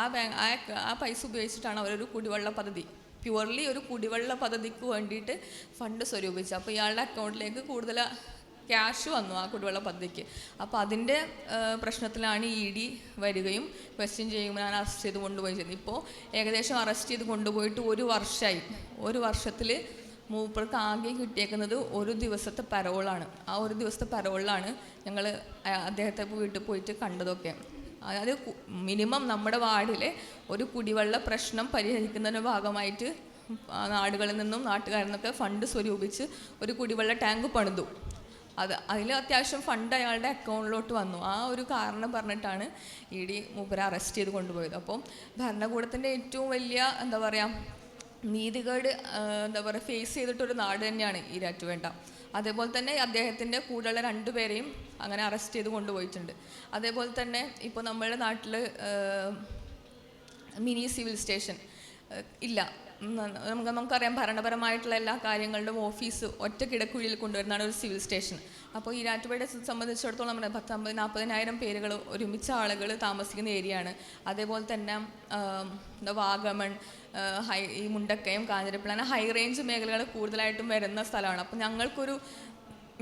ആ പൈസ ഉപയോഗിച്ചിട്ടാണ് അവരൊരു കുടിവെള്ള പദ്ധതി, പ്യുവർലി ഒരു കുടിവെള്ള പദ്ധതിക്ക് വേണ്ടിയിട്ട് ഫണ്ട് സ്വരൂപിച്ചു. അപ്പോൾ ഇയാളുടെ അക്കൗണ്ടിലേക്ക് കൂടുതൽ ക്യാഷ് വന്നു ആ കുടിവെള്ള പദ്ധതിക്ക്. അപ്പോൾ അതിൻ്റെ പ്രശ്നത്തിലാണ് ED വരികയും ക്വസ്റ്റ്യൻ ചെയ്യുമ്പോൾ ഞാൻ അറസ്റ്റ് ചെയ്ത് കൊണ്ടുപോയി ചെയ്തത്. ഇപ്പോൾ ഏകദേശം അറസ്റ്റ് ചെയ്ത് കൊണ്ടുപോയിട്ട് 1 വർഷമായി. 1 വർഷത്തിൽ മൂപ്പർക്ക് ആകെ കിട്ടിയേക്കുന്നത് 1 ദിവസത്തെ പരോളാണ്. ആ 1 ദിവസത്തെ പരോളിലാണ് ഞങ്ങൾ അദ്ദേഹത്തെ വീട്ടിൽ പോയിട്ട് കണ്ടതൊക്കെ. അതായത് മിനിമം നമ്മുടെ വാർഡിലെ ഒരു കുടിവെള്ള പ്രശ്നം പരിഹരിക്കുന്നതിൻ്റെ ഭാഗമായിട്ട് നാടുകളിൽ നിന്നും നാട്ടുകാരിൽ നിന്നൊക്കെ ഫണ്ട് സ്വരൂപിച്ച് ഒരു കുടിവെള്ള ടാങ്ക് പണിതു. അതിൽ അത്യാവശ്യം ഫണ്ട് അയാളുടെ അക്കൗണ്ടിലോട്ട് വന്നു. ആ ഒരു കാരണം പറഞ്ഞിട്ടാണ് ED മൂപ്പരെ അറസ്റ്റ് ചെയ്ത് കൊണ്ടുപോയത്. അപ്പം ഭരണകൂടത്തിൻ്റെ ഏറ്റവും വലിയ എന്താ പറയുക നീതികേട് ഫേസ് ചെയ്തിട്ടൊരു നാട് തന്നെയാണ് ഈരാറ്റുപേട്ട. അതേപോലെ തന്നെ അദ്ദേഹത്തിൻ്റെ കൂടെയുള്ള 2 പേരെയും അങ്ങനെ അറസ്റ്റ് ചെയ്ത് കൊണ്ടുപോയിട്ടുണ്ട്. അതേപോലെ തന്നെ ഇപ്പോൾ നമ്മുടെ നാട്ടിൽ മിനി സിവിൽ സ്റ്റേഷൻ ഇല്ല. നമുക്കറിയാം ഭരണപരമായിട്ടുള്ള എല്ലാ കാര്യങ്ങളുടെയും ഓഫീസ് ഒറ്റ കിടക്കുഴിയിൽ കൊണ്ടുവരുന്നതാണ് ഒരു സിവിൽ സ്റ്റേഷൻ. അപ്പോൾ ഈരാറ്റുപേട്ടയെ സംബന്ധിച്ചിടത്തോളം നമ്മുടെ 40,000 പേരുകൾ ഒരുമിച്ച ആളുകൾ താമസിക്കുന്ന ഏരിയയാണ്. അതേപോലെ തന്നെ വാഗമൺ, ഈ മുണ്ടക്കയം, കാഞ്ഞിരപ്പള്ളി ഹൈ റേഞ്ച് മേഖലകൾ കൂടുതലായിട്ടും വരുന്ന സ്ഥലമാണ്. അപ്പോൾ ഞങ്ങൾക്കൊരു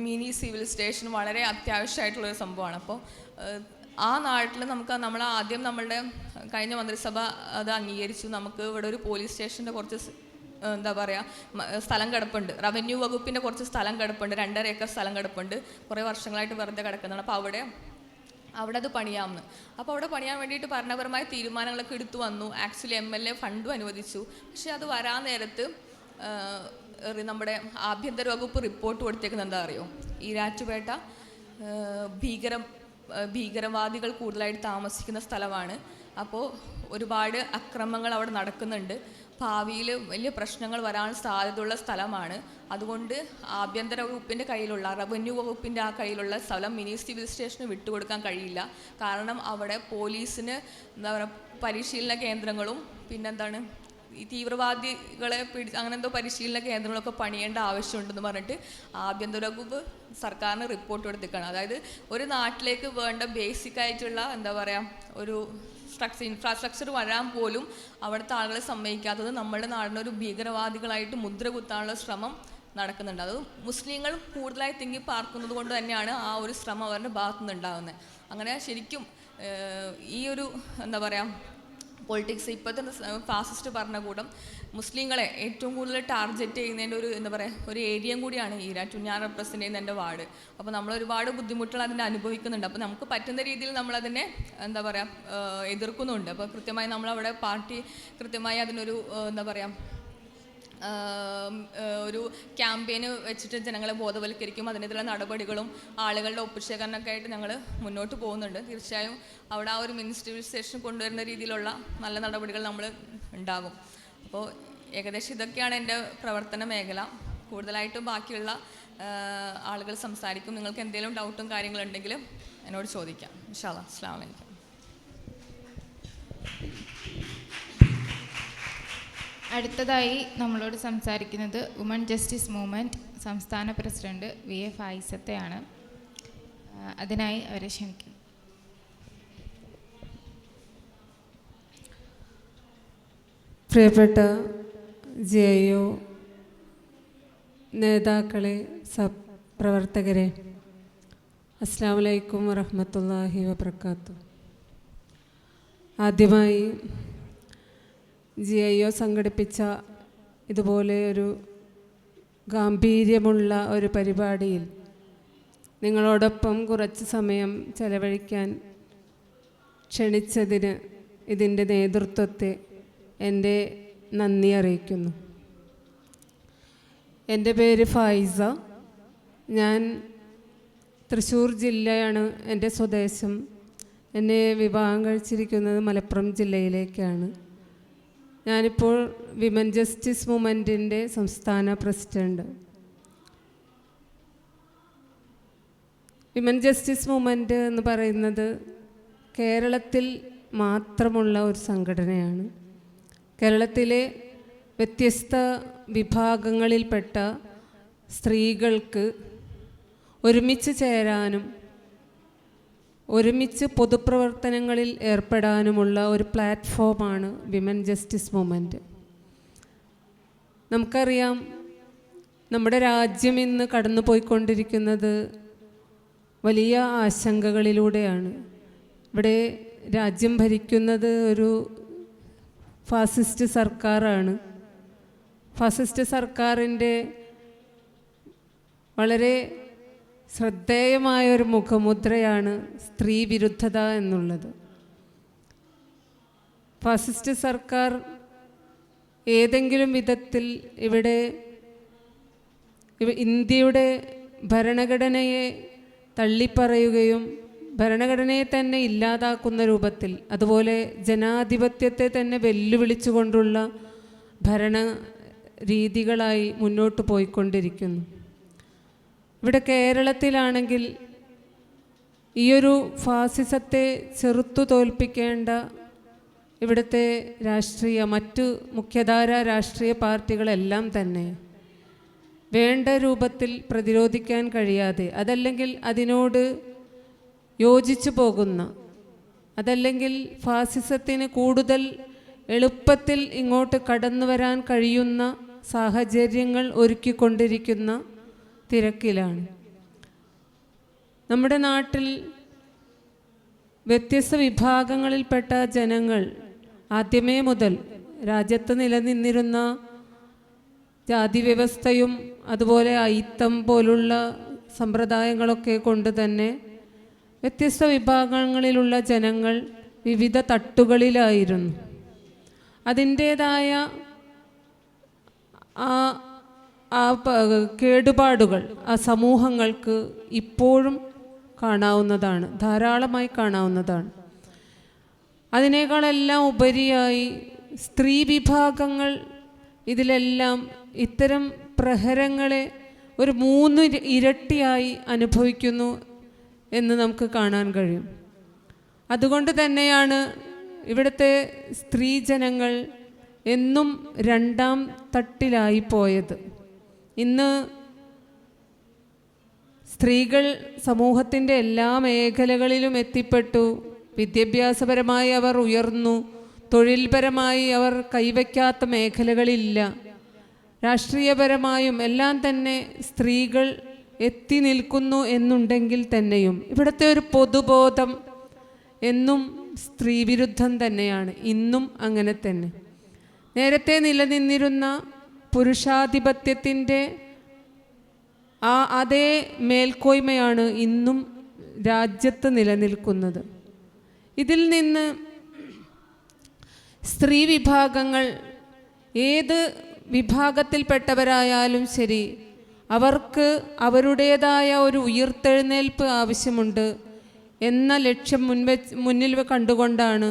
മിനി സിവിൽ സ്റ്റേഷൻ വളരെ അത്യാവശ്യമായിട്ടുള്ളൊരു സംഭവമാണ്. അപ്പോൾ ആ നാട്ടിൽ നമ്മൾ ആദ്യം നമ്മളുടെ കഴിഞ്ഞ മന്ത്രിസഭ അത് അംഗീകരിച്ചു. നമുക്ക് ഇവിടെ ഒരു പോലീസ് സ്റ്റേഷൻ്റെ കുറച്ച് എന്താ പറയുക സ്ഥലം കിടപ്പുണ്ട്. റവന്യൂ വകുപ്പിൻ്റെ കുറച്ച് സ്ഥലം കിടപ്പുണ്ട്. 2.5 ഏക്കർ സ്ഥലം കിടപ്പുണ്ട്. കുറേ വർഷങ്ങളായിട്ട് വെറുതെ കിടക്കുന്നതാണ്. അപ്പോൾ അവിടെ അത് പണിയാമെന്ന്. അപ്പോൾ അവിടെ പണിയാൻ വേണ്ടിയിട്ട് ഭരണപരമായ തീരുമാനങ്ങളൊക്കെ എടുത്തു വന്നു. ആക്ച്വലി MLA ഫണ്ടും അനുവദിച്ചു. പക്ഷേ അത് വരാൻ നേരത്ത് നമ്മുടെ ആഭ്യന്തര വകുപ്പ് റിപ്പോർട്ട് കൊടുത്തേക്കുന്നത് എന്താ അറിയോ? ഈരാറ്റുപേട്ട ഭീകരവാദികൾ കൂടുതലായിട്ട് താമസിക്കുന്ന സ്ഥലമാണ്. അപ്പോൾ ഒരുപാട് അക്രമങ്ങൾ അവിടെ നടക്കുന്നുണ്ട്. ഭാവിയിൽ വലിയ പ്രശ്നങ്ങൾ വരാൻ സാധ്യതയുള്ള സ്ഥലമാണ്. അതുകൊണ്ട് ആഭ്യന്തര വകുപ്പിൻ്റെ കയ്യിലുള്ള റവന്യൂ വകുപ്പിൻ്റെ ആ കയ്യിലുള്ള സ്ഥലം മിനി സിവിൽ സ്റ്റേഷന് വിട്ടുകൊടുക്കാൻ കഴിയില്ല. കാരണം അവിടെ പോലീസിന് എന്താ പറയുക പരിശീലന കേന്ദ്രങ്ങളും പിന്നെന്താണ് ഈ തീവ്രവാദികളെ അങ്ങനെ എന്തോ പരിശീലന കേന്ദ്രങ്ങളൊക്കെ പണിയേണ്ട ആവശ്യമുണ്ടെന്ന് പറഞ്ഞിട്ട് ആഭ്യന്തര വകുപ്പ് സർക്കാരിന് റിപ്പോർട്ട് കൊടുത്തിരിക്കുകയാണ്. അതായത് ഒരു നാട്ടിലേക്ക് വേണ്ട ബേസിക് ആയിട്ടുള്ള എന്താ പറയുക ഒരു ഇൻഫ്രാസ്ട്രക്ചർ വരാൻ പോലും അവിടുത്തെ ആളുകളെ സമ്മതിക്കാത്തത് നമ്മുടെ നാടിനൊരു ഭീകരവാദികളായിട്ട് മുദ്ര കുത്താനുള്ള ശ്രമം നടക്കുന്നുണ്ട്. അത് മുസ്ലിങ്ങൾ കൂടുതലായി തിങ്ങി പാർക്കുന്നത് കൊണ്ട് തന്നെയാണ് ആ ഒരു ശ്രമം അവരുടെ ഭാഗത്തു നിന്നുണ്ടാകുന്നത്. അങ്ങനെ ശരിക്കും ഈ ഒരു എന്താ പറയുക പൊളിറ്റിക്സ് ഇപ്പോഴത്തെ ഫാസിസ്റ്റ് ഭരണകൂടം മുസ്ലിങ്ങളെ ഏറ്റവും കൂടുതൽ ടാർഗറ്റ് ചെയ്യുന്നതിൻ്റെ ഒരു എന്താ പറയുക ഒരു ഏരിയയും കൂടിയാണ് ഈരാറ്റൂർ. ഞാൻ റെപ്രസെൻ്റ് ചെയ്യുന്ന എൻ്റെ വാർഡ്. അപ്പോൾ നമ്മൾ ഒരുപാട് ബുദ്ധിമുട്ടുകൾ അതിനെ അനുഭവിക്കുന്നുണ്ട്. അപ്പോൾ നമുക്ക് പറ്റുന്ന രീതിയിൽ നമ്മളതിനെ എന്താ പറയുക എതിർക്കുന്നുണ്ട്. അപ്പോൾ കൃത്യമായി നമ്മളവിടെ പാർട്ടി കൃത്യമായി അതിനൊരു എന്താ പറയുക ഒരു ക്യാമ്പയിന് വെച്ചിട്ട് ജനങ്ങളെ ബോധവൽക്കരിക്കും. അതിനെതിരെ നടപടികളും ആളുകളുടെ ഒപ്പുശേഖരണമൊക്കെ ആയിട്ട് ഞങ്ങൾ മുന്നോട്ട് പോകുന്നുണ്ട്. തീർച്ചയായും അവിടെ ആ ഒരു മിനിസ്റ്ററി സ്റ്റേഷൻ കൊണ്ടുവരുന്ന രീതിയിലുള്ള നല്ല നടപടികൾ നമ്മൾ ഉണ്ടാകും. അപ്പോൾ ഏകദേശം ഇതൊക്കെയാണ് എൻ്റെ പ്രവർത്തന മേഖല. കൂടുതലായിട്ടും ബാക്കിയുള്ള ആളുകൾ സംസാരിക്കും. നിങ്ങൾക്ക് എന്തെങ്കിലും ഡൗട്ടും കാര്യങ്ങളുണ്ടെങ്കിൽ എന്നോട് ചോദിക്കാം. ഇൻഷാ അല്ലാഹ്. അസ്സലാമു അലൈക്കും. അടുത്തതായി നമ്മളോട് സംസാരിക്കുന്നത് വുമൺ ജസ്റ്റിസ് മൂവ്മെൻറ്റ് സംസ്ഥാന പ്രസിഡന്റ് VF ആയിസത്തെയാണ്. അതിനായി അവരെ ക്ഷണിക്കുന്നു. പ്രിയപ്പെട്ട JIO നേതാക്കളെ, പ്രവർത്തകരെ, അസ്സലാമു അലൈക്കും വറഹ്മത്തുള്ളാഹി വബറകാതുഹു. ആദ്യമായി JIO സംഘടിപ്പിച്ച ഇതുപോലെ ഒരു ഗാംഭീര്യമുള്ള ഒരു പരിപാടിയിൽ നിങ്ങളോടൊപ്പം കുറച്ച് സമയം ചെലവഴിക്കാൻ ക്ഷണിച്ചതിന് ഇതിൻ്റെ നേതൃത്വത്തെ എൻ്റെ നന്ദി അറിയിക്കുന്നു. എൻ്റെ പേര് ഫായിസ. ഞാൻ തൃശ്ശൂർ ജില്ലയാണ് എൻ്റെ സ്വദേശം. എന്നെ വിവാഹം കഴിച്ചിരിക്കുന്നത് മലപ്പുറം ജില്ലയിലേക്കാണ്. ഞാനിപ്പോൾ വിമൻ ജസ്റ്റിസ് മൂവ്മെൻറ്റിൻ്റെ സംസ്ഥാന പ്രസിഡന്റ്. വിമൻ ജസ്റ്റിസ് മൂവ്മെൻറ്റ് എന്ന് പറയുന്നത് കേരളത്തിൽ മാത്രമുള്ള ഒരു സംഘടനയാണ്. കേരളത്തിലെ വ്യത്യസ്ത വിഭാഗങ്ങളിൽപ്പെട്ട സ്ത്രീകൾക്ക് ഒരുമിച്ച് ചേരാനും ഒരുമിച്ച് പൊതുപ്രവർത്തനങ്ങളിൽ ഏർപ്പെടാനുമുള്ള ഒരു പ്ലാറ്റ്ഫോമാണ് വിമൻ ജസ്റ്റിസ് മൂവ്മെൻറ്റ്. നമുക്കറിയാം, നമ്മുടെ രാജ്യം ഇന്ന് കടന്നു പോയിക്കൊണ്ടിരിക്കുന്നത് വലിയ ആശങ്കകളിലൂടെയാണ്. ഇവിടെ രാജ്യം ഭരിക്കുന്നത് ഒരു ഫാസിസ്റ്റ് സർക്കാരാണ്. ഫാസിസ്റ്റ് സർക്കാരിൻ്റെ വളരെ ശ്രദ്ധേയമായൊരു മുഖമുദ്രയാണ് സ്ത്രീ വിരുദ്ധത എന്നുള്ളത്. ഫാസിസ്റ്റ് സർക്കാർ ഏതെങ്കിലും വിധത്തിൽ ഇവിടെ ഇന്ത്യയുടെ ഭരണഘടനയെ തള്ളിപ്പറയുകയും ഭരണഘടനയെ തന്നെ ഇല്ലാതാക്കുന്ന രൂപത്തിൽ, അതുപോലെ ജനാധിപത്യത്തെ തന്നെ വെല്ലുവിളിച്ചുകൊണ്ടുള്ള ഭരണ രീതികളായി മുന്നോട്ട് പോയിക്കൊണ്ടിരിക്കുന്നു. ഇവിടെ കേരളത്തിലാണെങ്കിൽ ഈയൊരു ഫാസിസത്തെ ചെറുത്തു തോൽപ്പിക്കേണ്ട ഇവിടുത്തെ മറ്റു മുഖ്യധാര രാഷ്ട്രീയ പാർട്ടികളെല്ലാം തന്നെ വേണ്ട രൂപത്തിൽ പ്രതിരോധിക്കാൻ കഴിയാതെ, അതല്ലെങ്കിൽ അതിനോട് യോജിച്ചു പോകുന്ന, അതല്ലെങ്കിൽ ഫാസിസത്തിന് കൂടുതൽ എളുപ്പത്തിൽ ഇങ്ങോട്ട് കടന്നു വരാൻ കഴിയുന്ന സാഹചര്യങ്ങൾ ഒരുക്കിക്കൊണ്ടിരിക്കുന്ന തിരക്കിലാണ്. നമ്മുടെ നാട്ടിൽ വ്യത്യസ്ത വിഭാഗങ്ങളിൽപ്പെട്ട ജനങ്ങൾ ആദ്യമേ മുതൽ രാജ്യത്ത് നിലനിന്നിരുന്ന ജാതി വ്യവസ്ഥയും അതുപോലെ അയിത്തം പോലുള്ള സമ്പ്രദായങ്ങളൊക്കെ കൊണ്ട് തന്നെ വ്യത്യസ്ത വിഭാഗങ്ങളിലുള്ള ജനങ്ങൾ വിവിധ തട്ടുകളിലായിരുന്നു. അതിൻ്റേതായ കേടുപാടുകൾ ആ സമൂഹങ്ങൾക്ക് ഇപ്പോഴും കാണാവുന്നതാണ്, ധാരാളമായി കാണാവുന്നതാണ്. അതിനേക്കാളെല്ലാം ഉപരിയായി സ്ത്രീ വിഭാഗങ്ങൾ ഇതിലെല്ലാം ഇത്തരം പ്രഹരങ്ങളെ ഒരു 3 ഇരട്ടിയായി അനുഭവിക്കുന്നു എന്ന് നമുക്ക് കാണാൻ കഴിയും. അതുകൊണ്ട് തന്നെയാണ് ഇവിടുത്തെ സ്ത്രീജനങ്ങൾ എന്നും 2ാം തട്ടിലായി പോയത്. ഇന്ന് സ്ത്രീകൾ സമൂഹത്തിൻ്റെ എല്ലാ മേഖലകളിലും എത്തിപ്പെട്ടു. വിദ്യാഭ്യാസപരമായി അവർ ഉയർന്നു, തൊഴിൽപരമായി അവർ കൈവയ്ക്കാത്ത മേഖലകളില്ല. രാഷ്ട്രീയപരമായും എല്ലാം തന്നെ സ്ത്രീകൾ എത്തി നിൽക്കുന്നു എന്നുണ്ടെങ്കിൽ തന്നെയും ഇവിടുത്തെ ഒരു പൊതുബോധം എന്നും സ്ത്രീവിരുദ്ധം തന്നെയാണ്. ഇന്നും അങ്ങനെ തന്നെ. നേരത്തെ നിലനിന്നിരുന്ന പുരുഷാധിപത്യത്തിൻ്റെ അതേ മേൽക്കോയ്മയാണ് ഇന്നും രാജ്യത്ത് നിലനിൽക്കുന്നത്. ഇതിൽ നിന്ന് സ്ത്രീ വിഭാഗങ്ങൾ ഏത് വിഭാഗത്തിൽപ്പെട്ടവരായാലും ശരി, അവർക്ക് അവരുടേതായ ഒരു ഉയിർത്തെഴുന്നേൽപ്പ് ആവശ്യമുണ്ട് എന്ന ലക്ഷ്യം മുന്നിൽ കണ്ടുകൊണ്ടാണ്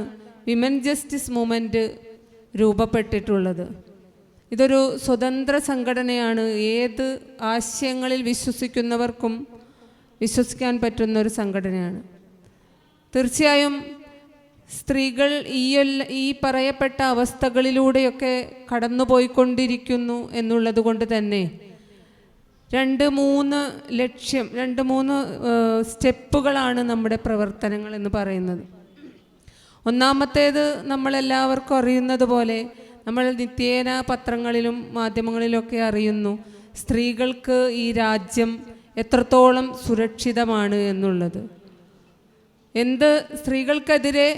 വിമൻ ജസ്റ്റിസ് മൂവ്മെൻറ്റ് രൂപപ്പെട്ടിട്ടുള്ളത്. ഇതൊരു സ്വതന്ത്ര സംഘടനയാണ്. ഏത് ആശയങ്ങളിൽ വിശ്വസിക്കുന്നവർക്കും വിശ്വസിക്കാൻ പറ്റുന്ന ഒരു സംഘടനയാണ്. തീർച്ചയായും സ്ത്രീകൾ ഈ പറയപ്പെട്ട അവസ്ഥകളിലൂടെയൊക്കെ കടന്നുപോയിക്കൊണ്ടിരിക്കുന്നു എന്നുള്ളത് കൊണ്ട് തന്നെ 2-3 സ്റ്റെപ്പുകളാണ് നമ്മുടെ പ്രവർത്തനങ്ങൾ എന്ന് പറയുന്നത്. ഒന്നാമത്തേത്, നമ്മളെല്ലാവർക്കും അറിയുന്നത് പോലെ നമ്മൾ നിത്യേന പത്രങ്ങളിലും മാധ്യമങ്ങളിലൊക്കെ അറിയുന്നു, സ്ത്രീകൾക്ക് ഈ രാജ്യം എത്രത്തോളം സുരക്ഷിതമാണ് എന്നുള്ളത്. സ്ത്രീകൾക്കെതിരെ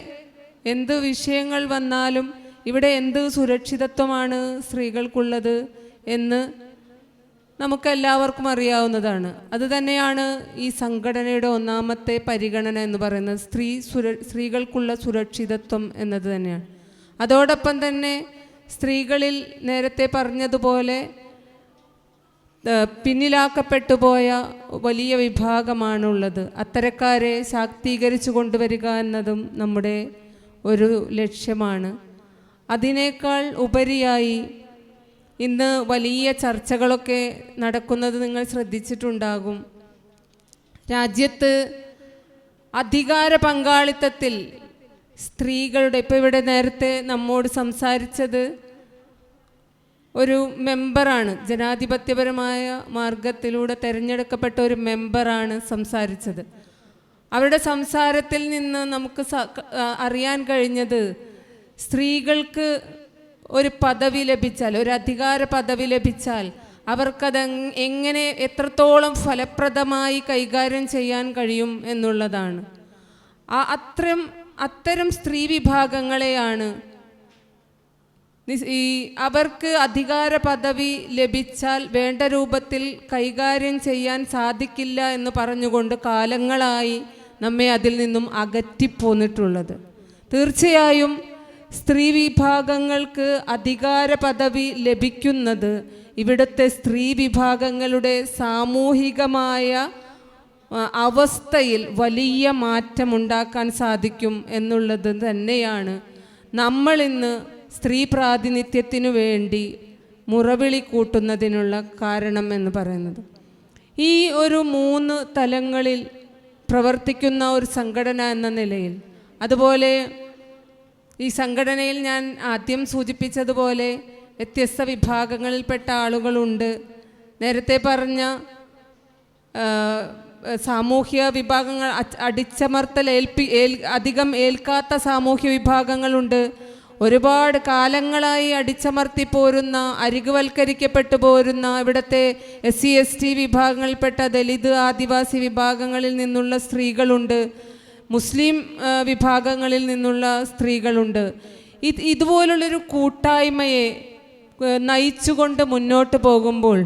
എന്ത് വിഷയങ്ങൾ വന്നാലും ഇവിടെ എന്ത് സുരക്ഷിതത്വമാണ് സ്ത്രീകൾക്കുള്ളത് എന്ന് നമുക്കെല്ലാവർക്കും അറിയാവുന്നതാണ്. അതുതന്നെയാണ് ഈ സംഘടനയുടെ ഒന്നാമത്തെ പരിഗണന എന്ന് പറയുന്നത്, സ്ത്രീകൾക്കുള്ള സുരക്ഷിതത്വം എന്നത് തന്നെയാണ്. അതോടൊപ്പം തന്നെ സ്ത്രീകളിൽ നേരത്തെ പറഞ്ഞതുപോലെ പിന്നിലാക്കപ്പെട്ടു പോയ വലിയ വിഭാഗമാണുള്ളത്. അത്തരക്കാരെ ശാക്തീകരിച്ചു കൊണ്ടുവരിക എന്നതും നമ്മുടെ ഒരു ലക്ഷ്യമാണ്. അതിനേക്കാൾ ഉപരിയായി ഇന്ന് വലിയ ചർച്ചകളൊക്കെ നടക്കുന്നത് നിങ്ങൾ ശ്രദ്ധിച്ചിട്ടുണ്ടാകും. രാജ്യത്ത് അധികാര പങ്കാളിത്തത്തിൽ സ്ത്രീകളുടെ, ഇപ്പോൾ ഇവിടെ നേരത്തെ നമ്മോട് സംസാരിച്ചത് ഒരു മെമ്പറാണ്, ജനാധിപത്യപരമായ മാർഗത്തിലൂടെ തിരഞ്ഞെടുക്കപ്പെട്ട ഒരു മെമ്പറാണ് സംസാരിച്ചത്. അവരുടെ സംസാരത്തിൽ നിന്ന് നമുക്ക് അറിയാൻ കഴിഞ്ഞത്, സ്ത്രീകൾക്ക് ഒരു പദവി ലഭിച്ചാൽ, ഒരു അധികാര പദവി ലഭിച്ചാൽ അവർക്കത് എങ്ങനെ എത്രത്തോളം ഫലപ്രദമായി കൈകാര്യം ചെയ്യാൻ കഴിയും എന്നുള്ളതാണ്. അത്തരം സ്ത്രീ വിഭാഗങ്ങളെയാണ് അവർക്ക് അധികാര പദവി ലഭിച്ചാൽ വേണ്ട രൂപത്തിൽ കൈകാര്യം ചെയ്യാൻ സാധിക്കില്ല എന്ന് പറഞ്ഞുകൊണ്ട് കാലങ്ങളായി നമ്മെ അതിൽ നിന്നും അകറ്റിപ്പോന്നിട്ടുള്ളത്. തീർച്ചയായും സ്ത്രീ വിഭാഗങ്ങൾക്ക് അധികാര പദവി ലഭിക്കുന്നത് ഇവിടുത്തെ സ്ത്രീ വിഭാഗങ്ങളുടെ സാമൂഹികമായ അവസ്ഥയിൽ വലിയ മാറ്റമുണ്ടാക്കാൻ സാധിക്കും എന്നുള്ളത് തന്നെയാണ് നമ്മളിന്ന് സ്ത്രീ പ്രാതിനിധ്യത്തിനു വേണ്ടി മുറവിളി കൂട്ടുന്നതിനുള്ള കാരണം എന്ന് പറയുന്നത്. ഈ ഒരു 3 തലങ്ങളിൽ പ്രവർത്തിക്കുന്ന ഒരു സംഘടന എന്ന നിലയിൽ, അതുപോലെ ഈ സംഘടനയിൽ ഞാൻ ആദ്യം സൂചിപ്പിച്ചതുപോലെ വ്യത്യസ്ത വിഭാഗങ്ങളിൽപ്പെട്ട ആളുകളുണ്ട്. നേരത്തെ പറഞ്ഞ സാമൂഹ്യ വിഭാഗങ്ങൾ, അടിച്ചമർത്തൽ അധികം ഏൽക്കാത്ത സാമൂഹ്യ വിഭാഗങ്ങളുണ്ട്. ഒരുപാട് കാലങ്ങളായി അടിച്ചമർത്തി പോരുന്ന, അരികുവൽക്കരിക്കപ്പെട്ടു പോരുന്ന ഇവിടുത്തെ SC ST വിഭാഗങ്ങളിൽപ്പെട്ട ദലിത്, ആദിവാസി വിഭാഗങ്ങളിൽ നിന്നുള്ള സ്ത്രീകളുണ്ട്. മുസ്ലിം വിഭാഗങ്ങളിൽ നിന്നുള്ള സ്ത്രീകളുണ്ട്. ഇതുപോലുള്ളൊരു കൂട്ടായ്മയെ നയിച്ചുകൊണ്ട് മുന്നോട്ട് പോകുമ്പോൾ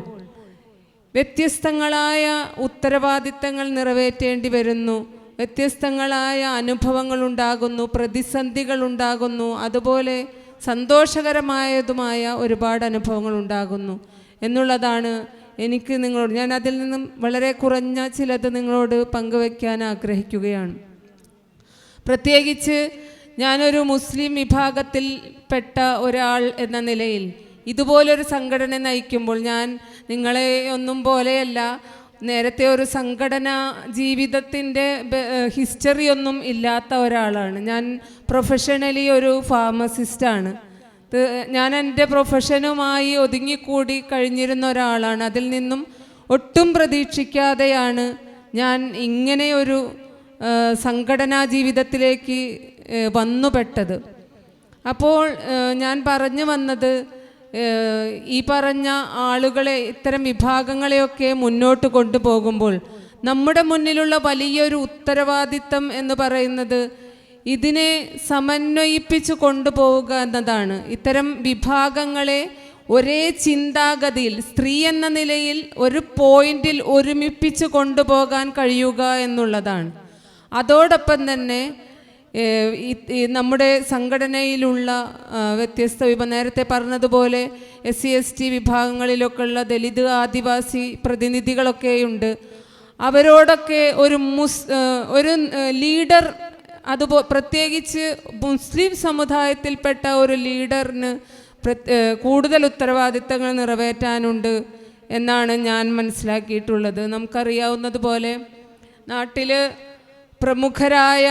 വ്യത്യസ്തങ്ങളായ ഉത്തരവാദിത്തങ്ങൾ നിറവേറ്റേണ്ടി വരുന്നു, വ്യത്യസ്തങ്ങളായ അനുഭവങ്ങൾ ഉണ്ടാകുന്നു, പ്രതിസന്ധികൾ ഉണ്ടാകുന്നു, അതുപോലെ സന്തോഷകരമായതുമായ ഒരുപാട് അനുഭവങ്ങൾ ഉണ്ടാകുന്നു എന്നുള്ളതാണ് എനിക്ക് നിങ്ങളോട്, ഞാൻ അതിൽ നിന്നും വളരെ കുറഞ്ഞ ചിലത് നിങ്ങളോട് പങ്കുവയ്ക്കാൻ ആഗ്രഹിക്കുകയാണ്. പ്രത്യേകിച്ച് ഞാനൊരു മുസ്ലിം വിഭാഗത്തിൽപ്പെട്ട ഒരാൾ എന്ന നിലയിൽ ഇതുപോലൊരു സംഘടന നയിക്കുമ്പോൾ, ഞാൻ നിങ്ങളെ ഒന്നും പോലെയല്ല, നേരത്തെ ഒരു സംഘടനാ ജീവിതത്തിൻ്റെ ഹിസ്റ്ററി ഒന്നും ഇല്ലാത്ത ഒരാളാണ്. ഞാൻ പ്രൊഫഷണലി ഒരു ഫാർമസിസ്റ്റാണ്. ഞാൻ എൻ്റെ പ്രൊഫഷനുമായി ഒതുങ്ങിക്കൂടി കഴിഞ്ഞിരുന്ന ഒരാളാണ്. അതിൽ നിന്നും ഒട്ടും പ്രതീക്ഷിക്കാതെയാണ് ഞാൻ ഇങ്ങനെയൊരു സംഘടനാ ജീവിതത്തിലേക്ക് വന്നുപെട്ടത്. അപ്പോൾ ഞാൻ പറഞ്ഞു വന്നത്, ഈ പറഞ്ഞ ആളുകളെ, ഇത്തരം വിഭാഗങ്ങളെയൊക്കെ മുന്നോട്ട് കൊണ്ടുപോകുമ്പോൾ നമ്മുടെ മുന്നിലുള്ള വലിയൊരു ഉത്തരവാദിത്തം എന്ന് പറയുന്നത് ഇതിനെ സമന്വയിപ്പിച്ചു കൊണ്ടുപോവുക എന്നതാണ്. ഇത്തരം വിഭാഗങ്ങളെ ഒരേ ചിന്താഗതിയിൽ, സ്ത്രീ എന്ന നിലയിൽ ഒരു പോയിന്റിൽ ഒരുമിപ്പിച്ച് കൊണ്ടുപോകാൻ കഴിയുക എന്നുള്ളതാണ്. അതോടൊപ്പം തന്നെ നമ്മുടെ സംഘടനയിലുള്ള വ്യത്യസ്ത നേരത്തെ പറഞ്ഞതുപോലെ SC ST വിഭാഗങ്ങളിലൊക്കെ ഉള്ള ദലിത്, ആദിവാസി പ്രതിനിധികളൊക്കെയുണ്ട്. അവരോടൊക്കെ ഒരു ലീഡർ, അതുപോലെ പ്രത്യേകിച്ച് മുസ്ലിം സമുദായത്തിൽപ്പെട്ട ഒരു ലീഡറിന് കൂടുതൽ ഉത്തരവാദിത്തങ്ങൾ നിറവേറ്റാനുണ്ട് എന്നാണ് ഞാൻ മനസ്സിലാക്കിയിട്ടുള്ളത്. നമുക്കറിയാവുന്നതുപോലെ നാട്ടിൽ പ്രമുഖരായ,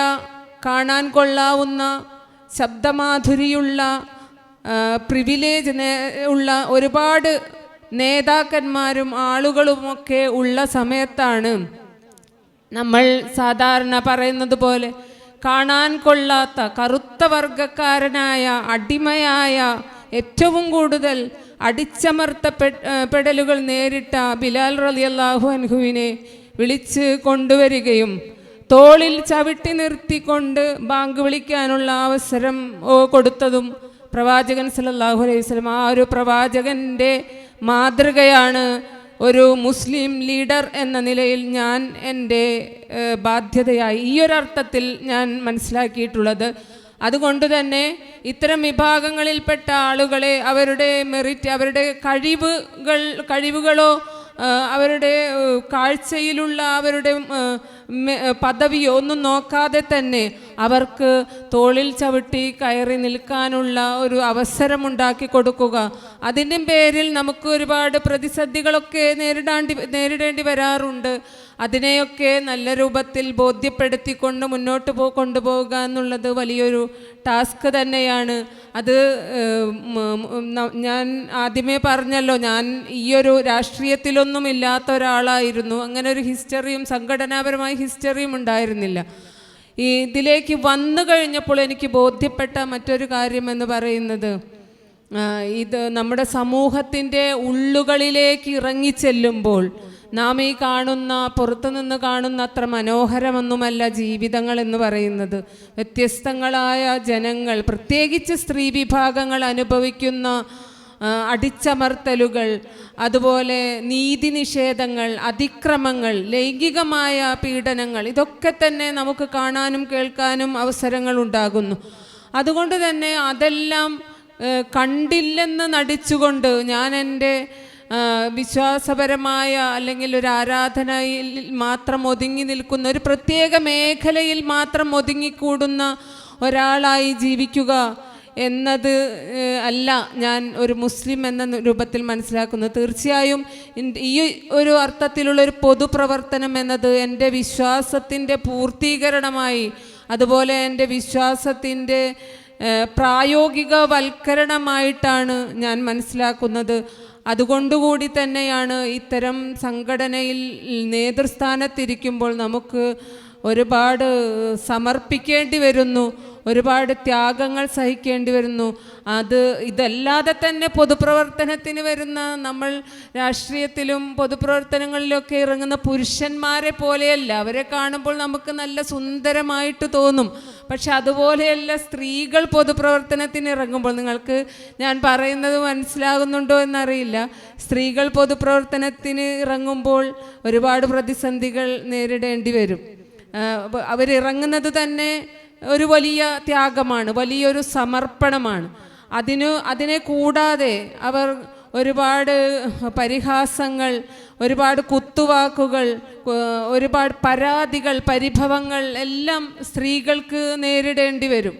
കാണാൻ കൊള്ളാവുന്ന, ശബ്ദമാധുരിയുള്ള, പ്രിവിലേജ് ഉള്ള ഒരുപാട് നേതാക്കന്മാരും ആളുകളുമൊക്കെ ഉള്ള സമയത്താണ് നമ്മൾ സാധാരണ പറയുന്നത് പോലെ കാണാൻ കൊള്ളാത്ത, കറുത്ത വർഗക്കാരനായ, അടിമയായ, ഏറ്റവും കൂടുതൽ അടിച്ചമർത്തപ്പെടലുകൾ നേരിട്ട ബിലാൽ റളിയല്ലാഹു അൻഹുവിനെ വിളിച്ച് കൊണ്ടുവരികയും തോളിൽ ചവിട്ടി നിർത്തിക്കൊണ്ട് ബാങ്ക് വിളിക്കാനുള്ള അവസരം കൊടുത്തതും പ്രവാചകൻ സല്ലല്ലാഹു അലൈഹി വസല്ലം. ആ ഒരു പ്രവാചകൻ്റെ മാതൃകയാണ് ഒരു മുസ്ലിം ലീഡർ എന്ന നിലയിൽ ഞാൻ എൻ്റെ ബാധ്യതയായി ഈ ഒരർത്ഥത്തിൽ ഞാൻ മനസ്സിലാക്കിയിട്ടുള്ളത്. അതുകൊണ്ട് തന്നെ ഇത്തരം വിഭാഗങ്ങളിൽപ്പെട്ട ആളുകളെ അവരുടെ മെറിറ്റ്, അവരുടെ കഴിവുകളോ അവരുടെ കാഴ്ചയിലുള്ള അവരുടെ പദവിയോ ഒന്നും നോക്കാതെ തന്നെ അവർക്ക് തോളിൽ ചവിട്ടി കയറി നിൽക്കാനുള്ള ഒരു അവസരമുണ്ടാക്കി കൊടുക്കുക. അതിൻ്റെ പേരിൽ നമുക്ക് ഒരുപാട് പ്രതിസന്ധികളൊക്കെ നേരിടേണ്ടി വരാറുണ്ട്. അതിനെയൊക്കെ നല്ല രൂപത്തിൽ ബോധ്യപ്പെടുത്തിക്കൊണ്ട് മുന്നോട്ട് കൊണ്ടുപോകുക എന്നുള്ളത് വലിയൊരു ടാസ്ക് തന്നെയാണ്. അത് ഞാൻ ആദ്യമേ പറഞ്ഞല്ലോ, ഞാൻ ഈയൊരു രാഷ്ട്രീയത്തിലൊന്നും ഇല്ലാത്ത ഒരാളായിരുന്നു. അങ്ങനെ ഒരു ഹിസ്റ്ററിയും സംഘടനാപരമായ ഹിസ്റ്ററിയും ഉണ്ടായിരുന്നില്ല. ഇതിലേക്ക് വന്നു കഴിഞ്ഞപ്പോൾ എനിക്ക് ബോധ്യപ്പെട്ട മറ്റൊരു കാര്യം എന്ന് പറയുന്നത്, ഇത് നമ്മുടെ സമൂഹത്തിൻ്റെ ഉള്ളുകളിലേക്ക് ഇറങ്ങിച്ചെല്ലുമ്പോൾ നാം ഈ കാണുന്ന പുറത്തുനിന്ന് കാണുന്ന അത്ര മനോഹരമൊന്നുമല്ല ജീവിതങ്ങൾ എന്ന് പറയുന്നത്. വ്യത്യസ്തങ്ങളായ ജനങ്ങൾ, പ്രത്യേകിച്ച് സ്ത്രീ വിഭാഗങ്ങൾ അനുഭവിക്കുന്ന അടിച്ചമർത്തലുകൾ, അതുപോലെ നീതി നിഷേധങ്ങൾ, അതിക്രമങ്ങൾ, ലൈംഗികമായ പീഡനങ്ങൾ, ഇതൊക്കെ തന്നെ നമുക്ക് കാണാനും കേൾക്കാനും അവസരങ്ങൾ ഉണ്ടാകുന്നു. അതുകൊണ്ട് തന്നെ അതെല്ലാം കണ്ടില്ലെന്ന് നടിച്ചുകൊണ്ട് ഞാൻ എൻ്റെ വിശ്വാസപരമായ അല്ലെങ്കിൽ ഒരു ആരാധനയിൽ മാത്രം ഒതുങ്ങി നിൽക്കുന്ന ഒരു പ്രത്യേക മേഖലയിൽ മാത്രം ഒതുങ്ങിക്കൂടുന്ന ഒരാളായി ജീവിക്കുക എന്നത് അല്ല ഞാൻ ഒരു മുസ്ലിം എന്ന രൂപത്തിൽ മനസ്സിലാക്കുന്നത്. തീർച്ചയായും ഈ ഒരു അർത്ഥത്തിലുള്ളൊരു പൊതുപ്രവർത്തനം എന്നത് എൻ്റെ വിശ്വാസത്തിൻ്റെ പൂർത്തീകരണമായി, അതുപോലെ എൻ്റെ വിശ്വാസത്തിൻ്റെ പ്രായോഗികവൽക്കരണമായിട്ടാണ് ഞാൻ മനസ്സിലാക്കുന്നത്. അതുകൊണ്ടുകൂടി തന്നെയാണ് ഇത്തരം സംഘടനയിൽ നേതൃസ്ഥാനത്തിരിക്കുമ്പോൾ നമുക്ക് ഒരുപാട് സമർപ്പിക്കേണ്ടി വരുന്നു, ഒരുപാട് ത്യാഗങ്ങൾ സഹിക്കേണ്ടി വരുന്നു. ഇതല്ലാതെ തന്നെ പൊതുപ്രവർത്തനത്തിന് വരുന്ന നമ്മൾ രാഷ്ട്രീയത്തിലും പൊതുപ്രവർത്തനങ്ങളിലൊക്കെ ഇറങ്ങുന്ന പുരുഷന്മാരെ പോലെയല്ല. അവരെ കാണുമ്പോൾ നമുക്ക് നല്ല സുന്ദരമായിട്ട് തോന്നും. പക്ഷെ അതുപോലെയല്ല സ്ത്രീകൾ പൊതുപ്രവർത്തനത്തിന് ഇറങ്ങുമ്പോൾ. നിങ്ങൾക്ക് ഞാൻ പറയുന്നത് മനസ്സിലാകുന്നുണ്ടോ എന്നറിയില്ല. സ്ത്രീകൾ പൊതുപ്രവർത്തനത്തിന് ഇറങ്ങുമ്പോൾ ഒരുപാട് പ്രതിസന്ധികൾ നേരിടേണ്ടി വരും. അവരിറങ്ങുന്നത് തന്നെ ഒരു വലിയ ത്യാഗമാണ്, വലിയൊരു സമർപ്പണമാണ്. അതിനെ കൂടാതെ അവർ ഒരുപാട് പരിഹാസങ്ങൾ, ഒരുപാട് കുത്തുവാക്കുകൾ, ഒരുപാട് പരാതികൾ, പരിഭവങ്ങൾ എല്ലാം സ്ത്രീകൾക്ക് നേരിടേണ്ടി വരും.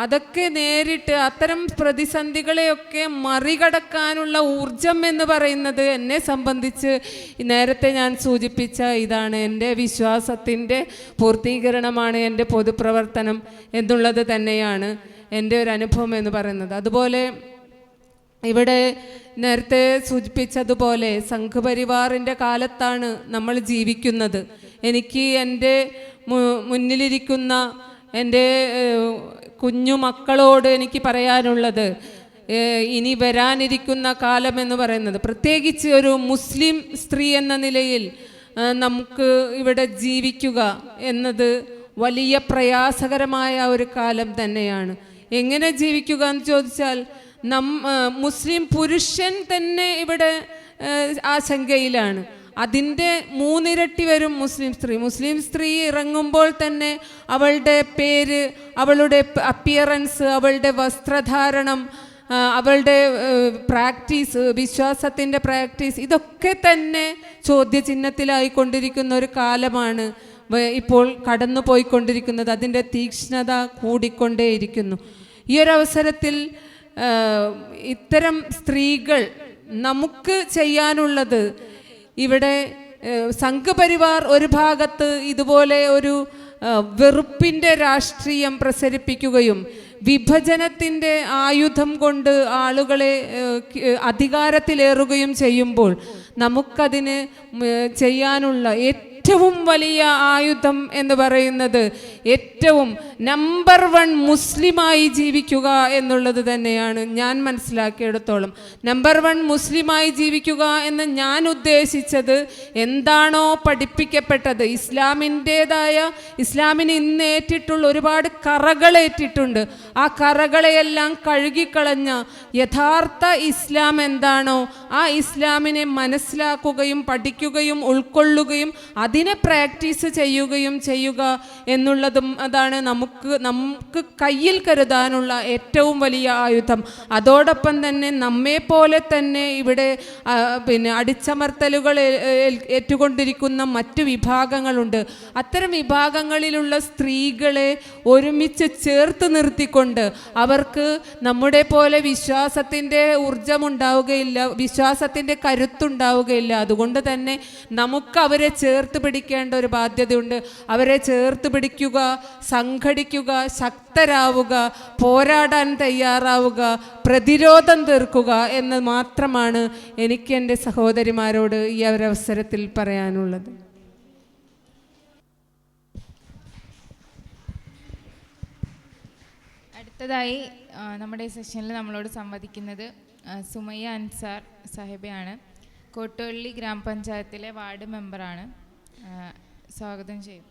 അതൊക്കെ നേരിട്ട് അത്തരം പ്രതിസന്ധികളെയൊക്കെ മറികടക്കാനുള്ള ഊർജം എന്ന് പറയുന്നത് എന്നെ സംബന്ധിച്ച് നേരത്തെ ഞാൻ സൂചിപ്പിച്ച ഇതാണ്. എൻ്റെ വിശ്വാസത്തിൻ്റെ പൂർത്തീകരണമാണ് എൻ്റെ പൊതുപ്രവർത്തനം എന്നുള്ളത് തന്നെയാണ് എൻ്റെ ഒരു അനുഭവം എന്ന് പറയുന്നത്. അതുപോലെ ഇവിടെ നേരത്തെ സൂചിപ്പിച്ചതുപോലെ സംഘപരിവാറിൻ്റെ കാലത്താണ് നമ്മൾ ജീവിക്കുന്നത്. എനിക്ക് എൻ്റെ മുന്നിലിരിക്കുന്ന എൻ്റെ കുഞ്ഞു മക്കളോട് എനിക്ക് പറയാനുള്ളത്, ഇനി വരാനിരിക്കുന്ന കാലം എന്ന് പറയുന്നത്, പ്രത്യേകിച്ച് ഒരു മുസ്ലിം സ്ത്രീ എന്ന നിലയിൽ നമുക്ക് ഇവിടെ ജീവിക്കുക എന്നത് വലിയ പ്രയാസകരമായ ഒരു കാലം തന്നെയാണ്. എങ്ങനെ ജീവിക്കുക എന്ന് ചോദിച്ചാൽ മുസ്ലിം പുരുഷൻ തന്നെ ഇവിടെ ആശങ്കയിലാണ്. അതിൻ്റെ 3 ഇരട്ടി വരും മുസ്ലിം സ്ത്രീ ഇറങ്ങുമ്പോൾ തന്നെ അവളുടെ പേര്, അവളുടെ അപ്പിയറൻസ്, അവളുടെ വസ്ത്രധാരണം, അവളുടെ പ്രാക്ടീസ്, വിശ്വാസത്തിൻ്റെ പ്രാക്ടീസ്, ഇതൊക്കെ തന്നെ ചോദ്യചിഹ്നത്തിലായിക്കൊണ്ടിരിക്കുന്ന ഒരു കാലമാണ് ഇപ്പോൾ കടന്നു പോയിക്കൊണ്ടിരിക്കുന്നത്. അതിൻ്റെ തീക്ഷ്ണത കൂടിക്കൊണ്ടേയിരിക്കുന്നു. ഈ ഒരു അവസരത്തിൽ ഇത്തരം സ്ത്രീകൾ നമുക്ക് ചെയ്യാനുള്ളത്, ഇവിടെ സംഘപരിവാർ ഒരു ഭാഗത്ത് ഇതുപോലെ ഒരു വെറുപ്പിൻ്റെ രാഷ്ട്രീയം പ്രസരിപ്പിക്കുകയും വിഭജനത്തിൻ്റെ ആയുധം കൊണ്ട് ആളുകളെ അധികാരത്തിലേറുകയും ചെയ്യുമ്പോൾ നമുക്കതിന് ചെയ്യാനുള്ള ഏറ്റവും വലിയ ആയുധം എന്ന് പറയുന്നത് ഏറ്റവും നമ്പർ 1 മുസ്ലിമായി ജീവിക്കുക എന്നുള്ളത് തന്നെയാണ് ഞാൻ മനസ്സിലാക്കിയെടുത്തോളം. നമ്പർ 1 മുസ്ലിമായി ജീവിക്കുക എന്ന് ഞാൻ ഉദ്ദേശിച്ചത് എന്താണോ പഠിപ്പിക്കപ്പെട്ടത്, ഇസ്ലാമിന് ഇന്ന് ഏറ്റിട്ടുള്ള ഒരുപാട് കറകളേറ്റിട്ടുണ്ട്. ആ കറകളെയെല്ലാം കഴുകിക്കളഞ്ഞ യഥാർത്ഥ ഇസ്ലാം എന്താണോ ആ ഇസ്ലാമിനെ മനസ്സിലാക്കുകയും പഠിക്കുകയും ഉൾക്കൊള്ളുകയും അതിനെ പ്രാക്ടീസ് ചെയ്യുകയും ചെയ്യുക എന്നുള്ളതും അതാണ് നമുക്ക് കയ്യിൽ കരുതാനുള്ള ഏറ്റവും വലിയ ആയുധം. അതോടൊപ്പം തന്നെ നമ്മെപ്പോലെ തന്നെ ഇവിടെ അടിച്ചമർത്തലുകൾ ഏറ്റുകൊണ്ടിരിക്കുന്ന മറ്റു വിഭാഗങ്ങളുണ്ട്. അത്തരം വിഭാഗങ്ങളിലുള്ള സ്ത്രീകളെ ഒരുമിച്ച് ചേർത്ത് നിർത്തിക്കൊണ്ട് അവർക്ക് നമ്മുടെ പോലെ വിശ്വാസത്തിൻ്റെ ഊർജമുണ്ടാവുകയില്ല, വിശ്വാസത്തിൻ്റെ കരുത്തുണ്ടാവുകയില്ല. അതുകൊണ്ട് തന്നെ നമുക്ക് അവരെ ചേർത്ത് പിടിക്കേണ്ട ഒരു ബാധ്യതയുണ്ട്. അവരെ ചേർത്ത് പിടിക്കുക, സംഘടിക്കുക, ശക്തരാവുക, പോരാടാൻ തയ്യാറാവുക, പ്രതിരോധം തീർക്കുക എന്ന് മാത്രമാണ് എനിക്ക് എൻ്റെ സഹോദരിമാരോട് ഈ ഒരവസരത്തിൽ പറയാനുള്ളത്. അടുത്തതായി നമ്മുടെ ഈ സെഷനിൽ നമ്മളോട് സംവദിക്കുന്നത് സുമയ്യ അൻസാർ സാഹിബയാണ്. കോട്ടുവള്ളി ഗ്രാമപഞ്ചായത്തിലെ വാർഡ് മെമ്പറാണ്. സ്വാഗതം ചെയ്യും.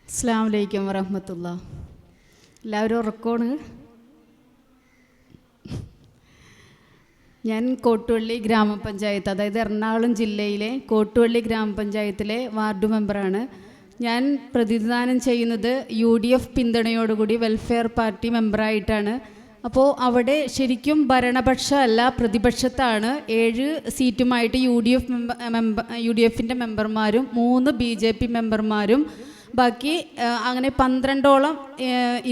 അസ്സലാമു അലൈക്കും വറഹ്മത്തുള്ളാഹി. എല്ലാവരും ഉറക്കമാണ്. ഞാൻ കോട്ടുവള്ളി ഗ്രാമപഞ്ചായത്ത്, അതായത് എറണാകുളം ജില്ലയിലെ കോട്ടുവള്ളി ഗ്രാമപഞ്ചായത്തിലെ വാർഡ് മെമ്പറാണ്. ഞാൻ പ്രതിനിധാനം ചെയ്യുന്നത് UDF പിന്തുണയോടുകൂടി വെൽഫെയർ പാർട്ടി മെമ്പറായിട്ടാണ്. അപ്പോൾ അവിടെ ശരിക്കും ഭരണപക്ഷ അല്ല, പ്രതിപക്ഷത്താണ്. 7 സീറ്റുമായിട്ട് UDFിൻ്റെ മെമ്പർമാരും 3 BJP മെമ്പർമാരും ബാക്കി അങ്ങനെ 12ഓളം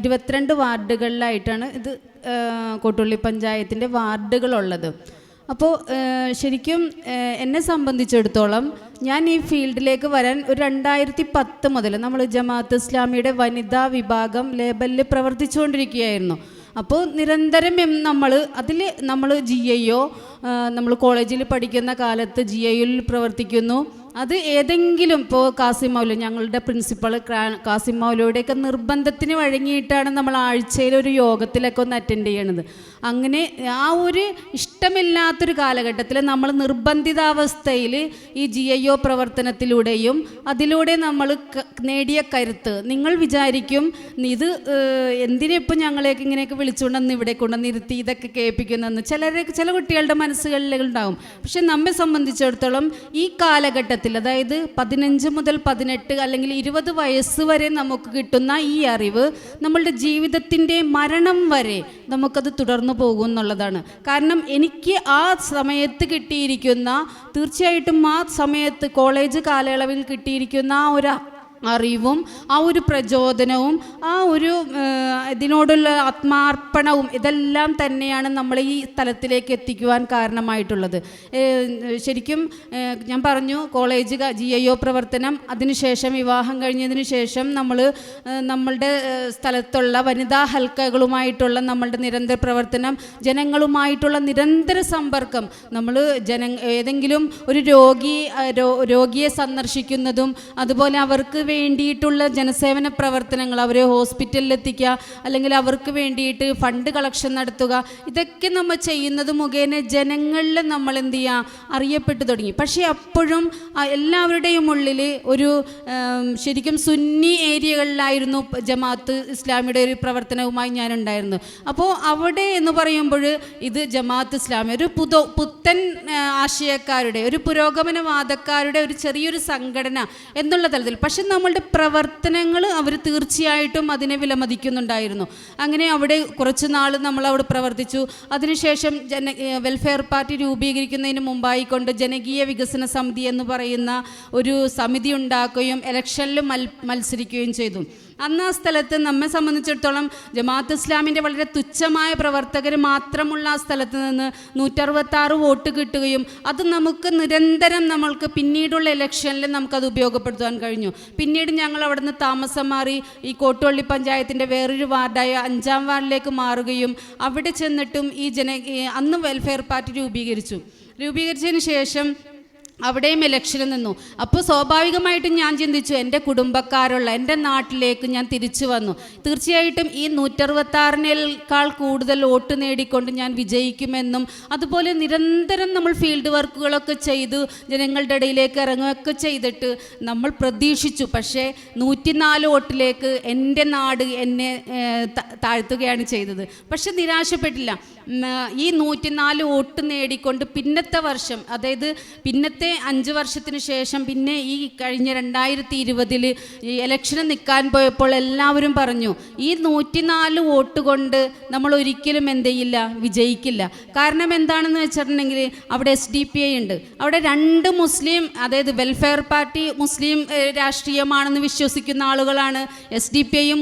22 വാർഡുകളിലായിട്ടാണ് ഇത് കോട്ടുവള്ളി പഞ്ചായത്തിൻ്റെ വാർഡുകളുള്ളത്. അപ്പോൾ ശരിക്കും എന്നെ സംബന്ധിച്ചിടത്തോളം ഞാൻ ഈ ഫീൽഡിലേക്ക് വരാൻ ഒരു 2010 മുതൽ നമ്മൾ ജമാഅത്ത് ഇസ്ലാമിയുടെ വനിതാ വിഭാഗം ലേബലിൽ പ്രവർത്തിച്ചുകൊണ്ടിരിക്കുകയായിരുന്നു. അപ്പോൾ നിരന്തരം നമ്മൾ GIO നമ്മൾ കോളേജിൽ പഠിക്കുന്ന കാലത്ത് GIOയിൽ പ്രവർത്തിക്കുന്നു. അത് ഏതെങ്കിലും ഇപ്പോൾ കാസിം മൗലവി, ഞങ്ങളുടെ പ്രിൻസിപ്പൾ കാസിം മൗലവിയുടെയൊക്കെ നിർബന്ധത്തിന് വഴങ്ങിയിട്ടാണ് നമ്മൾ ആഴ്ചയിൽ ഒരു യോഗത്തിലൊക്കെ ഒന്ന് അറ്റൻഡ് ചെയ്യണത്. അങ്ങനെ ആ ഒരു ഇഷ്ടമില്ലാത്തൊരു കാലഘട്ടത്തിൽ നമ്മൾ നിർബന്ധിതാവസ്ഥയിൽ ഈ GIO പ്രവർത്തനത്തിലൂടെയും അതിലൂടെ നമ്മൾ നേടിയ കരുത്ത്, നിങ്ങൾ വിചാരിക്കും ഇത് എന്തിനിപ്പോൾ ഞങ്ങളെയൊക്കെ ഇങ്ങനെയൊക്കെ വിളിച്ചുകൊണ്ടെന്ന് ഇവിടെ കൊണ്ടുവന്നിരുത്തി ഇതൊക്കെ കേൾപ്പിക്കുന്നതെന്ന് ചില കുട്ടികളുടെ മനസ്സുകളിലുണ്ടാകും. പക്ഷെ നമ്മെ സംബന്ധിച്ചിടത്തോളം ഈ കാലഘട്ടത്തിൽ, അതായത് 15 മുതൽ 18 അല്ലെങ്കിൽ 20 വയസ്സ് വരെ നമുക്ക് കിട്ടുന്ന ഈ അറിവ് നമ്മളുടെ ജീവിതത്തിൻ്റെ മരണം വരെ നമുക്കത് തുടർന്നു പോകും എന്നുള്ളതാണ്. കാരണം എനിക്ക് ആ സമയത്ത് കിട്ടിയിരിക്കുന്ന, തീർച്ചയായിട്ടും ആ സമയത്ത് കോളേജ് കാലയളവിൽ കിട്ടിയിരിക്കുന്ന ആ ഒരു അറിവും ആ ഒരു പ്രചോദനവും ആ ഒരു ഇതിനോടുള്ള ആത്മാർപ്പണവും ഇതെല്ലാം തന്നെയാണ് നമ്മളെ ഈ തലത്തിലേക്ക് എത്തിക്കുവാൻ കാരണമായിട്ടുള്ളത്. ശരിക്കും ഞാൻ പറഞ്ഞു, കോളേജ് GIO പ്രവർത്തനം, അതിനുശേഷം വിവാഹം കഴിഞ്ഞതിന് ശേഷം നമ്മളുടെ സ്ഥലത്തുള്ള വനിതാ ഹൽക്കകളുമായിട്ടുള്ള നമ്മളുടെ നിരന്തര പ്രവർത്തനം, ജനങ്ങളുമായിട്ടുള്ള നിരന്തര സമ്പർക്കം, നമ്മൾ ഏതെങ്കിലും ഒരു രോഗിയെ സന്ദർശിക്കുന്നതും അതുപോലെ അവർക്ക് വേണ്ടിയിട്ടുള്ള ജനസേവന പ്രവർത്തനങ്ങൾ, അവരെ ഹോസ്പിറ്റലിലെത്തിക്കുക, അല്ലെങ്കിൽ അവർക്ക് വേണ്ടിയിട്ട് ഫണ്ട് കളക്ഷൻ നടത്തുക, ഇതൊക്കെ നമ്മൾ ചെയ്യുന്നത് മുഖേന ജനങ്ങളിൽ നമ്മൾ എന്ത് ചെയ്യുക, അറിയപ്പെട്ടു തുടങ്ങി. പക്ഷേ അപ്പോഴും എല്ലാവരുടെയും ഉള്ളിൽ ഒരു ശരിക്കും സുന്നി ഏരിയകളിലായിരുന്നു ജമാഅത്ത് ഇസ്ലാമിയുടെ ഒരു പ്രവർത്തനവുമായി ഞാനുണ്ടായിരുന്നു. അപ്പോൾ അവിടെ എന്ന് പറയുമ്പോൾ ഇത് ജമാഅത്ത് ഇസ്ലാമി ഒരു പുത്തൻ ആശയക്കാരുടെ, ഒരു പുരോഗമനവാദക്കാരുടെ ഒരു ചെറിയൊരു സംഘടന എന്നുള്ള തലത്തിൽ, പക്ഷെ നമ്മളുടെ പ്രവർത്തനങ്ങൾ അവർ തീർച്ചയായിട്ടും അതിനെ വിലമതിക്കുന്നുണ്ടായിരുന്നു. അങ്ങനെ അവിടെ കുറച്ച് നാൾ നമ്മൾ അവിടെ പ്രവർത്തിച്ചു. അതിനുശേഷം വെൽഫെയർ പാർട്ടി രൂപീകരിക്കുന്നതിന് മുമ്പായിക്കൊണ്ട് ജനകീയ വികസന സമിതി എന്ന് പറയുന്ന ഒരു സമിതി ഉണ്ടാക്കുകയും ഇലക്ഷനിൽ മത്സരിക്കുകയും ചെയ്തു. അന്ന് ആ സ്ഥലത്ത് നമ്മെ സംബന്ധിച്ചിടത്തോളം ജമാഅത്ത് ഇസ്ലാമിൻ്റെ വളരെ തുച്ഛമായ പ്രവർത്തകർ മാത്രമുള്ള ആ സ്ഥലത്ത് നിന്ന് 166 വോട്ട് കിട്ടുകയും അത് നമുക്ക് നിരന്തരം നമ്മൾക്ക് പിന്നീടുള്ള ഇലക്ഷനിൽ നമുക്കത് ഉപയോഗപ്പെടുത്താൻ കഴിഞ്ഞു. പിന്നീട് ഞങ്ങൾ അവിടെ നിന്ന് താമസം മാറി ഈ കോട്ടുവള്ളി പഞ്ചായത്തിൻ്റെ വേറൊരു വാർഡായ 5-ാം വാർഡിലേക്ക് മാറുകയും അവിടെ ചെന്നിട്ടും അന്ന് വെൽഫെയർ പാർട്ടി രൂപീകരിച്ചതിന് ശേഷം അവിടെയും ഇലക്ഷന് നിന്നു. അപ്പോൾ സ്വാഭാവികമായിട്ടും ഞാൻ ചിന്തിച്ചു, എൻ്റെ കുടുംബക്കാരുള്ള എൻ്റെ നാട്ടിലേക്ക് ഞാൻ തിരിച്ചു വന്നു. തീർച്ചയായിട്ടും ഈ 166-നേക്കാൾ കൂടുതൽ വോട്ട് നേടിക്കൊണ്ട് ഞാൻ വിജയിക്കുമെന്നും, അതുപോലെ നിരന്തരം നമ്മൾ ഫീൽഡ് വർക്കുകളൊക്കെ ചെയ്തു ജനങ്ങളുടെ ഇടയിലേക്ക് ഇറങ്ങുകയൊക്കെ ചെയ്തിട്ട് നമ്മൾ പ്രതീക്ഷിച്ചു. പക്ഷേ 104 വോട്ടിലേക്ക് എൻ്റെ നാട് എന്നെ താഴ്ത്തുകയാണ് ചെയ്തത്. പക്ഷെ നിരാശപ്പെട്ടില്ല. ഈ 104 വോട്ട് നേടിക്കൊണ്ട് പിന്നത്തെ വർഷം, അതായത് പിന്നത്തെ 5 വർഷത്തിന് ശേഷം, പിന്നെ ഈ കഴിഞ്ഞ 2020 ഈ ഇലക്ഷന് നിൽക്കാൻ പോയപ്പോൾ എല്ലാവരും പറഞ്ഞു, ഈ 104 വോട്ട് കൊണ്ട് നമ്മൾ ഒരിക്കലും എന്ത് ചെയ്യില്ല, വിജയിക്കില്ല. കാരണം എന്താണെന്ന് വെച്ചിട്ടുണ്ടെങ്കിൽ അവിടെ SDPI ഉണ്ട്. അവിടെ 2 മുസ്ലിം, അതായത് വെൽഫെയർ പാർട്ടി മുസ്ലിം രാഷ്ട്രീയമാണെന്ന് വിശ്വസിക്കുന്ന ആളുകളാണ്, SDPIയും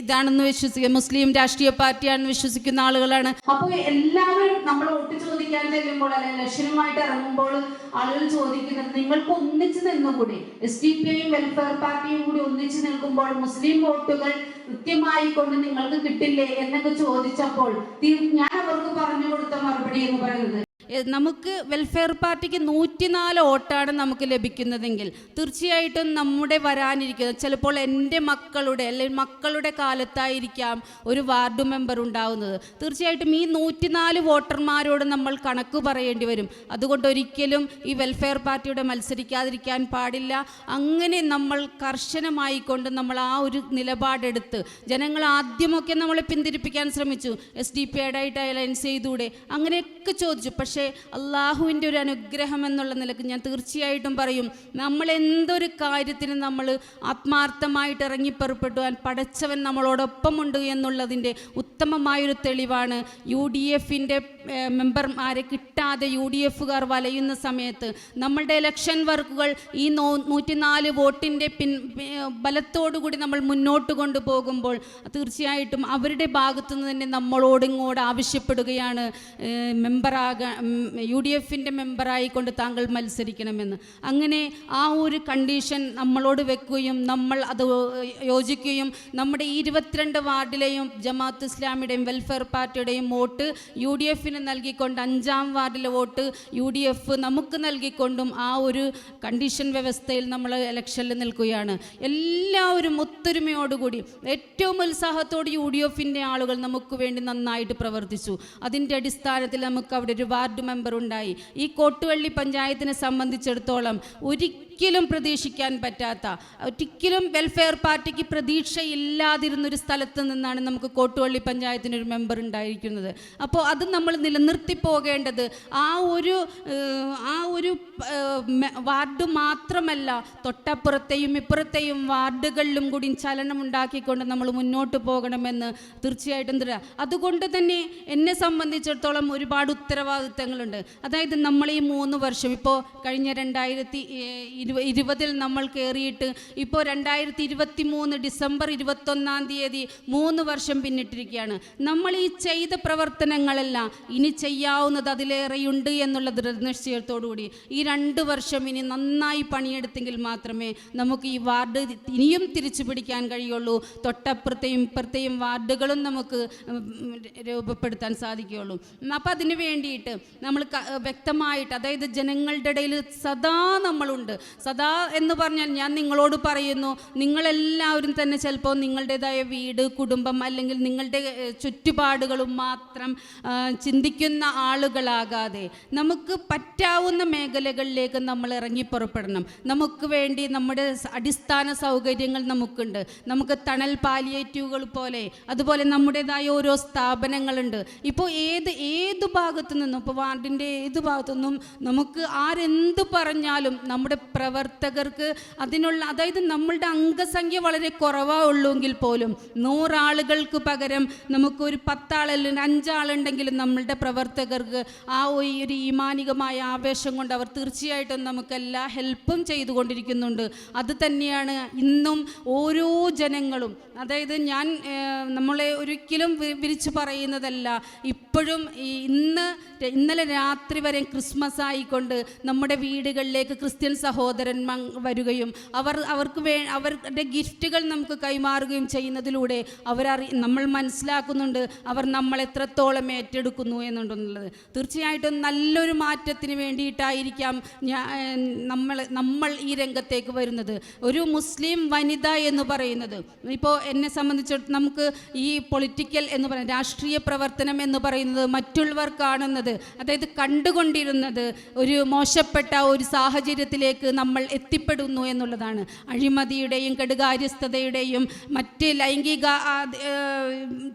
ഇതാണെന്ന് വിശ്വസിക്കുക, മുസ്ലിം രാഷ്ട്രീയ പാർട്ടിയാണെന്ന് വിശ്വസിക്കുന്ന ആളുകളാണ്. അപ്പോൾ എല്ലാവരും നമ്മൾ വോട്ട് ചോദിക്കാൻ ചെല്ലുമ്പോൾ, അല്ലെങ്കിൽ ഇലക്ഷനുമായിട്ട് ഇറങ്ങുമ്പോൾ ആളുകൾ ചോദിക്കുന്നത്, നിങ്ങൾക്ക് ഒന്നിച്ച് നിന്നുകൂടി, SDPIയും വെൽഫെയർ പാർട്ടിയും കൂടി ഒന്നിച്ച് നിൽക്കുമ്പോൾ മുസ്ലിം വോട്ടുകൾ കൃത്യമായി കൊണ്ട് നിങ്ങൾക്ക് കിട്ടില്ലേ എന്നൊക്കെ ചോദിച്ചപ്പോൾ ഞാൻ അവർക്ക് പറഞ്ഞു കൊടുത്ത മറുപടി എന്ന് പറയുന്നത്, നമുക്ക് വെൽഫെയർ പാർട്ടിക്ക് 104 വോട്ടാണ് നമുക്ക് ലഭിക്കുന്നതെങ്കിൽ തീർച്ചയായിട്ടും നമ്മുടെ വരാനിരിക്കുന്നത് ചിലപ്പോൾ എൻ്റെ മക്കളുടെ അല്ലെങ്കിൽ മക്കളുടെ കാലത്തായിരിക്കാം ഒരു വാർഡ് മെമ്പർ ഉണ്ടാവുന്നത്. തീർച്ചയായിട്ടും ഈ 104 വോട്ടർമാരോട് നമ്മൾ കണക്ക് പറയേണ്ടി വരും. അതുകൊണ്ട് ഒരിക്കലും ഈ വെൽഫെയർ പാർട്ടിയുടെ മത്സരിക്കാതിരിക്കാൻ പാടില്ല. അങ്ങനെ നമ്മൾ കർശനമായി കൊണ്ട് നമ്മൾ ആ ഒരു നിലപാടെടുത്ത്, ജനങ്ങൾ ആദ്യമൊക്കെ നമ്മളെ പിന്തിരിപ്പിക്കാൻ ശ്രമിച്ചു, SDPIയുടെ ആയിട്ട് അലയൻസ് ചെയ്തൂടെ, അങ്ങനെയൊക്കെ ചോദിച്ചു. പക്ഷേ അള്ളാഹുവിൻ്റെ ഒരു അനുഗ്രഹം എന്നുള്ള നിലക്ക് ഞാൻ തീർച്ചയായിട്ടും പറയും, നമ്മൾ എന്തൊരു കാര്യത്തിന് നമ്മൾ ആത്മാർത്ഥമായിട്ട് ഇറങ്ങിപ്പുറപ്പെട്ടുവാൻ പടച്ചവൻ നമ്മളോടൊപ്പമുണ്ട് എന്നുള്ളതിൻ്റെ ഉത്തമമായൊരു തെളിവാണ്. UDFൻ്റെ മെമ്പർമാരെ കിട്ടാതെ UDFകാർ വലയുന്ന സമയത്ത് നമ്മളുടെ ഇലക്ഷൻ വർക്കുകൾ ഈ 104 വോട്ടിൻ്റെ ബലത്തോടുകൂടി നമ്മൾ മുന്നോട്ട് കൊണ്ടുപോകുമ്പോൾ തീർച്ചയായിട്ടും അവരുടെ ഭാഗത്തു നിന്ന് തന്നെ നമ്മളോടിങ്ങോട്ട് ആവശ്യപ്പെടുകയാണ്, UDFൻ്റെ മെമ്പറായിക്കൊണ്ട് താങ്കൾ മത്സരിക്കണമെന്ന്. അങ്ങനെ ആ ഒരു കണ്ടീഷൻ നമ്മളോട് വെക്കുകയും നമ്മൾ അത് യോജിക്കുകയും നമ്മുടെ 22 വാർഡിലെയും ജമാഅത്ത് ഇസ്ലാമിയുടെയും വെൽഫെയർ പാർട്ടിയുടെയും വോട്ട് UDFന് നൽകിക്കൊണ്ട് 5-ാം വാർഡിലെ വോട്ട് UDF നമുക്ക് നൽകിക്കൊണ്ടും ആ ഒരു കണ്ടീഷൻ വ്യവസ്ഥയിൽ നമ്മൾ ഇലക്ഷനിൽ നിൽക്കുകയാണ്. എല്ലാവരും ഒത്തൊരുമയോടുകൂടി ഏറ്റവും ഉത്സാഹത്തോടെ UDFൻ്റെ ആളുകൾ നമുക്ക് വേണ്ടി നന്നായിട്ട് പ്രവർത്തിച്ചു. അതിൻ്റെ അടിസ്ഥാനത്തിൽ നമുക്ക് അവിടെ ഒരു വാർഡ് മെമ്പർ ഉണ്ടായി. ഈ കോട്ടുവള്ളി പഞ്ചായത്തിനെ സംബന്ധിച്ചിടത്തോളം ഒരിക്കലും പ്രതീക്ഷിക്കാൻ പറ്റാത്ത, ഒരിക്കലും വെൽഫെയർ പാർട്ടിക്ക് പ്രതീക്ഷയില്ലാതിരുന്നൊരു സ്ഥലത്ത് നിന്നാണ് നമുക്ക് കോട്ടുവള്ളി പഞ്ചായത്തിനൊരു മെമ്പർ ഉണ്ടായിരിക്കുന്നത്. അപ്പോൾ അത് നമ്മൾ നിലനിർത്തി പോകേണ്ടത് ആ ഒരു വാർഡ് മാത്രമല്ല, തൊട്ടപ്പുറത്തെയും ഇപ്പുറത്തെയും വാർഡുകളിലും കൂടി ചലനം ഉണ്ടാക്കിക്കൊണ്ട് നമ്മൾ മുന്നോട്ട് പോകണമെന്ന് തീർച്ചയായിട്ടും തരാം. അതുകൊണ്ട് തന്നെ എന്നെ സംബന്ധിച്ചിടത്തോളം ഒരുപാട് ഉത്തരവാദിത്തങ്ങളുണ്ട്. അതായത് നമ്മൾ ഈ 3 വർഷം, ഇപ്പോൾ കഴിഞ്ഞ 2020 നമ്മൾ കയറിയിട്ട് ഇപ്പോൾ 2023 ഡിസംബർ 21-ാം തീയതി 3 വർഷം പിന്നിട്ടിരിക്കുകയാണ്. നമ്മൾ ഈ ചെയ്ത പ്രവർത്തനങ്ങളെല്ലാം ഇനി ചെയ്യാവുന്നത് അതിലേറെയുണ്ട് എന്നുള്ള ദൃഢനിശ്ചയത്തോടുകൂടി ഈ 2 വർഷം ഇനി നന്നായി പണിയെടുത്തെങ്കിൽ മാത്രമേ നമുക്ക് ഈ വാർഡ് ഇനിയും തിരിച്ചു പിടിക്കാൻ കഴിയുള്ളൂ. തൊട്ടപ്പുറത്തെയും ഇപ്പുറത്തെയും വാർഡുകളും നമുക്ക് രൂപപ്പെടുത്താൻ സാധിക്കുകയുള്ളൂ. അപ്പോൾ അതിന് വേണ്ടിയിട്ട് നമ്മൾ വ്യക്തമായിട്ട്, അതായത് ജനങ്ങളുടെ ഇടയിൽ സദാ നമ്മളുണ്ട്. സദാ എന്ന് പറഞ്ഞാൽ ഞാൻ നിങ്ങളോട് പറയുന്നു, നിങ്ങളെല്ലാവരും തന്നെ ചിലപ്പോൾ നിങ്ങളുടേതായ വീട്, കുടുംബം അല്ലെങ്കിൽ നിങ്ങളുടെ ചുറ്റുപാടുകളും മാത്രം ചിന്തിക്കുന്ന ആളുകളാകാതെ നമുക്ക് പറ്റാവുന്ന മേഖലകളിലേക്ക് നമ്മൾ ഇറങ്ങിപ്പുറപ്പെടണം. നമുക്ക് വേണ്ടി നമ്മുടെ അടിസ്ഥാന സൗകര്യങ്ങൾ നമുക്കുണ്ട്. നമുക്ക് തണൽ പാലിയേറ്റീവുകൾ പോലെ, അതുപോലെ നമ്മുടേതായ ഓരോ സ്ഥാപനങ്ങളുണ്ട്. ഇപ്പോൾ ഏത് ഭാഗത്തു നിന്നും, ഇപ്പോൾ വാർഡിൻ്റെ ഏത് ഭാഗത്തു നിന്നും നമുക്ക് ആരെന്ത് പറഞ്ഞാലും നമ്മുടെ പ്രവർത്തകർക്ക് അതിനുള്ള, അതായത് നമ്മളുടെ അംഗസംഖ്യ വളരെ കുറവായുള്ളൂവെങ്കിൽ പോലും 100 ആളുകൾക്ക് പകരം നമുക്കൊരു 10 ആളല്ലെങ്കിൽ 5 ആളുണ്ടെങ്കിലും നമ്മളുടെ പ്രവർത്തകർക്ക് ആ ഒരു ഈമാനികമായ ആവേശം കൊണ്ട് അവർ തീർച്ചയായിട്ടും നമുക്കെല്ലാ ഹെൽപ്പും ചെയ്തുകൊണ്ടിരിക്കുന്നുണ്ട്. അത് തന്നെയാണ് ഇന്നും ഓരോ ജനങ്ങളും, അതായത് ഞാൻ നമ്മളെ ഒരിക്കലും വിരിച്ചു പറയുന്നതല്ല, ഇപ്പോഴും ഇന്നലെ രാത്രി വരെ ക്രിസ്മസ് ആയിക്കൊണ്ട് നമ്മുടെ വീടുകളിലേക്ക് ക്രിസ്ത്യൻ സഹോദരൻ സഹോദരന്മാർ വരികയും അവരുടെ ഗിഫ്റ്റുകൾ നമുക്ക് കൈമാറുകയും ചെയ്യുന്നതിലൂടെ നമ്മൾ മനസ്സിലാക്കുന്നുണ്ട് അവർ നമ്മൾ എത്രത്തോളം ഏറ്റെടുക്കുന്നു എന്നുണ്ടെന്നുള്ളത്. തീർച്ചയായിട്ടും നല്ലൊരു മാറ്റത്തിന് വേണ്ടിയിട്ടായിരിക്കാം നമ്മൾ ഈ രംഗത്തേക്ക് വരുന്നത്. ഒരു മുസ്ലിം വനിത എന്ന് പറയുന്നത്, ഇപ്പോൾ എന്നെ സംബന്ധിച്ചിടത്തോളം നമുക്ക് ഈ പൊളിറ്റിക്കൽ എന്ന് പറയുന്നത്, രാഷ്ട്രീയ പ്രവർത്തനം എന്ന് പറയുന്നത് മറ്റുള്ളവർ കാണുന്നത്, അതായത് കണ്ടുകൊണ്ടിരുന്നത് ഒരു മോശപ്പെട്ട ഒരു സാഹചര്യത്തിലേക്ക് നമ്മൾ എത്തിപ്പെടുന്നു എന്നുള്ളതാണ്. അഴിമതിയുടെയും കെടുകാര്യസ്ഥതയുടെയും മറ്റ് ലൈംഗിക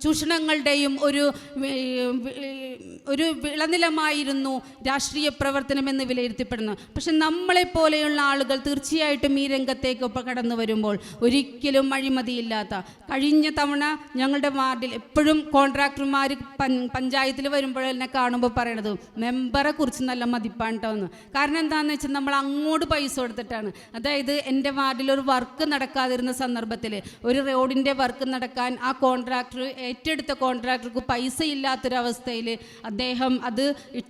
ചൂഷണങ്ങളുടെയും ഒരു വിളനിലമായിരുന്നു രാഷ്ട്രീയ പ്രവർത്തനം എന്ന് വിലയിരുത്തപ്പെടുന്നു. പക്ഷെ നമ്മളെപ്പോലെയുള്ള ആളുകൾ തീർച്ചയായിട്ടും ഈ രംഗത്തേക്ക് കടന്നു വരുമ്പോൾ ഒരിക്കലും അഴിമതിയില്ലാത്ത, കഴിഞ്ഞ തവണ ഞങ്ങളുടെ വാർഡിൽ എപ്പോഴും കോൺട്രാക്ടർമാർ പഞ്ചായത്തിൽ വരുമ്പോൾ എന്നെ കാണുമ്പോൾ പറയണത് മെമ്പറെ കുറിച്ച് നല്ല മതിപ്പാണ് കേട്ടോ എന്ന്. കാരണം എന്താണെന്ന് വെച്ചാൽ നമ്മൾ അങ്ങോട്ട് പൈസ കൊടുത്തിട്ടാണ്. അതായത് എൻ്റെ വാർഡിൽ ഒരു വർക്ക് നടക്കാതിരുന്ന സന്ദർഭത്തിൽ, ഒരു റോഡിൻ്റെ വർക്ക് നടക്കാൻ ആ ഏറ്റെടുത്ത കോൺട്രാക്ടർക്ക് പൈസ ഇല്ലാത്തൊരവസ്ഥയിൽ അദ്ദേഹം അത്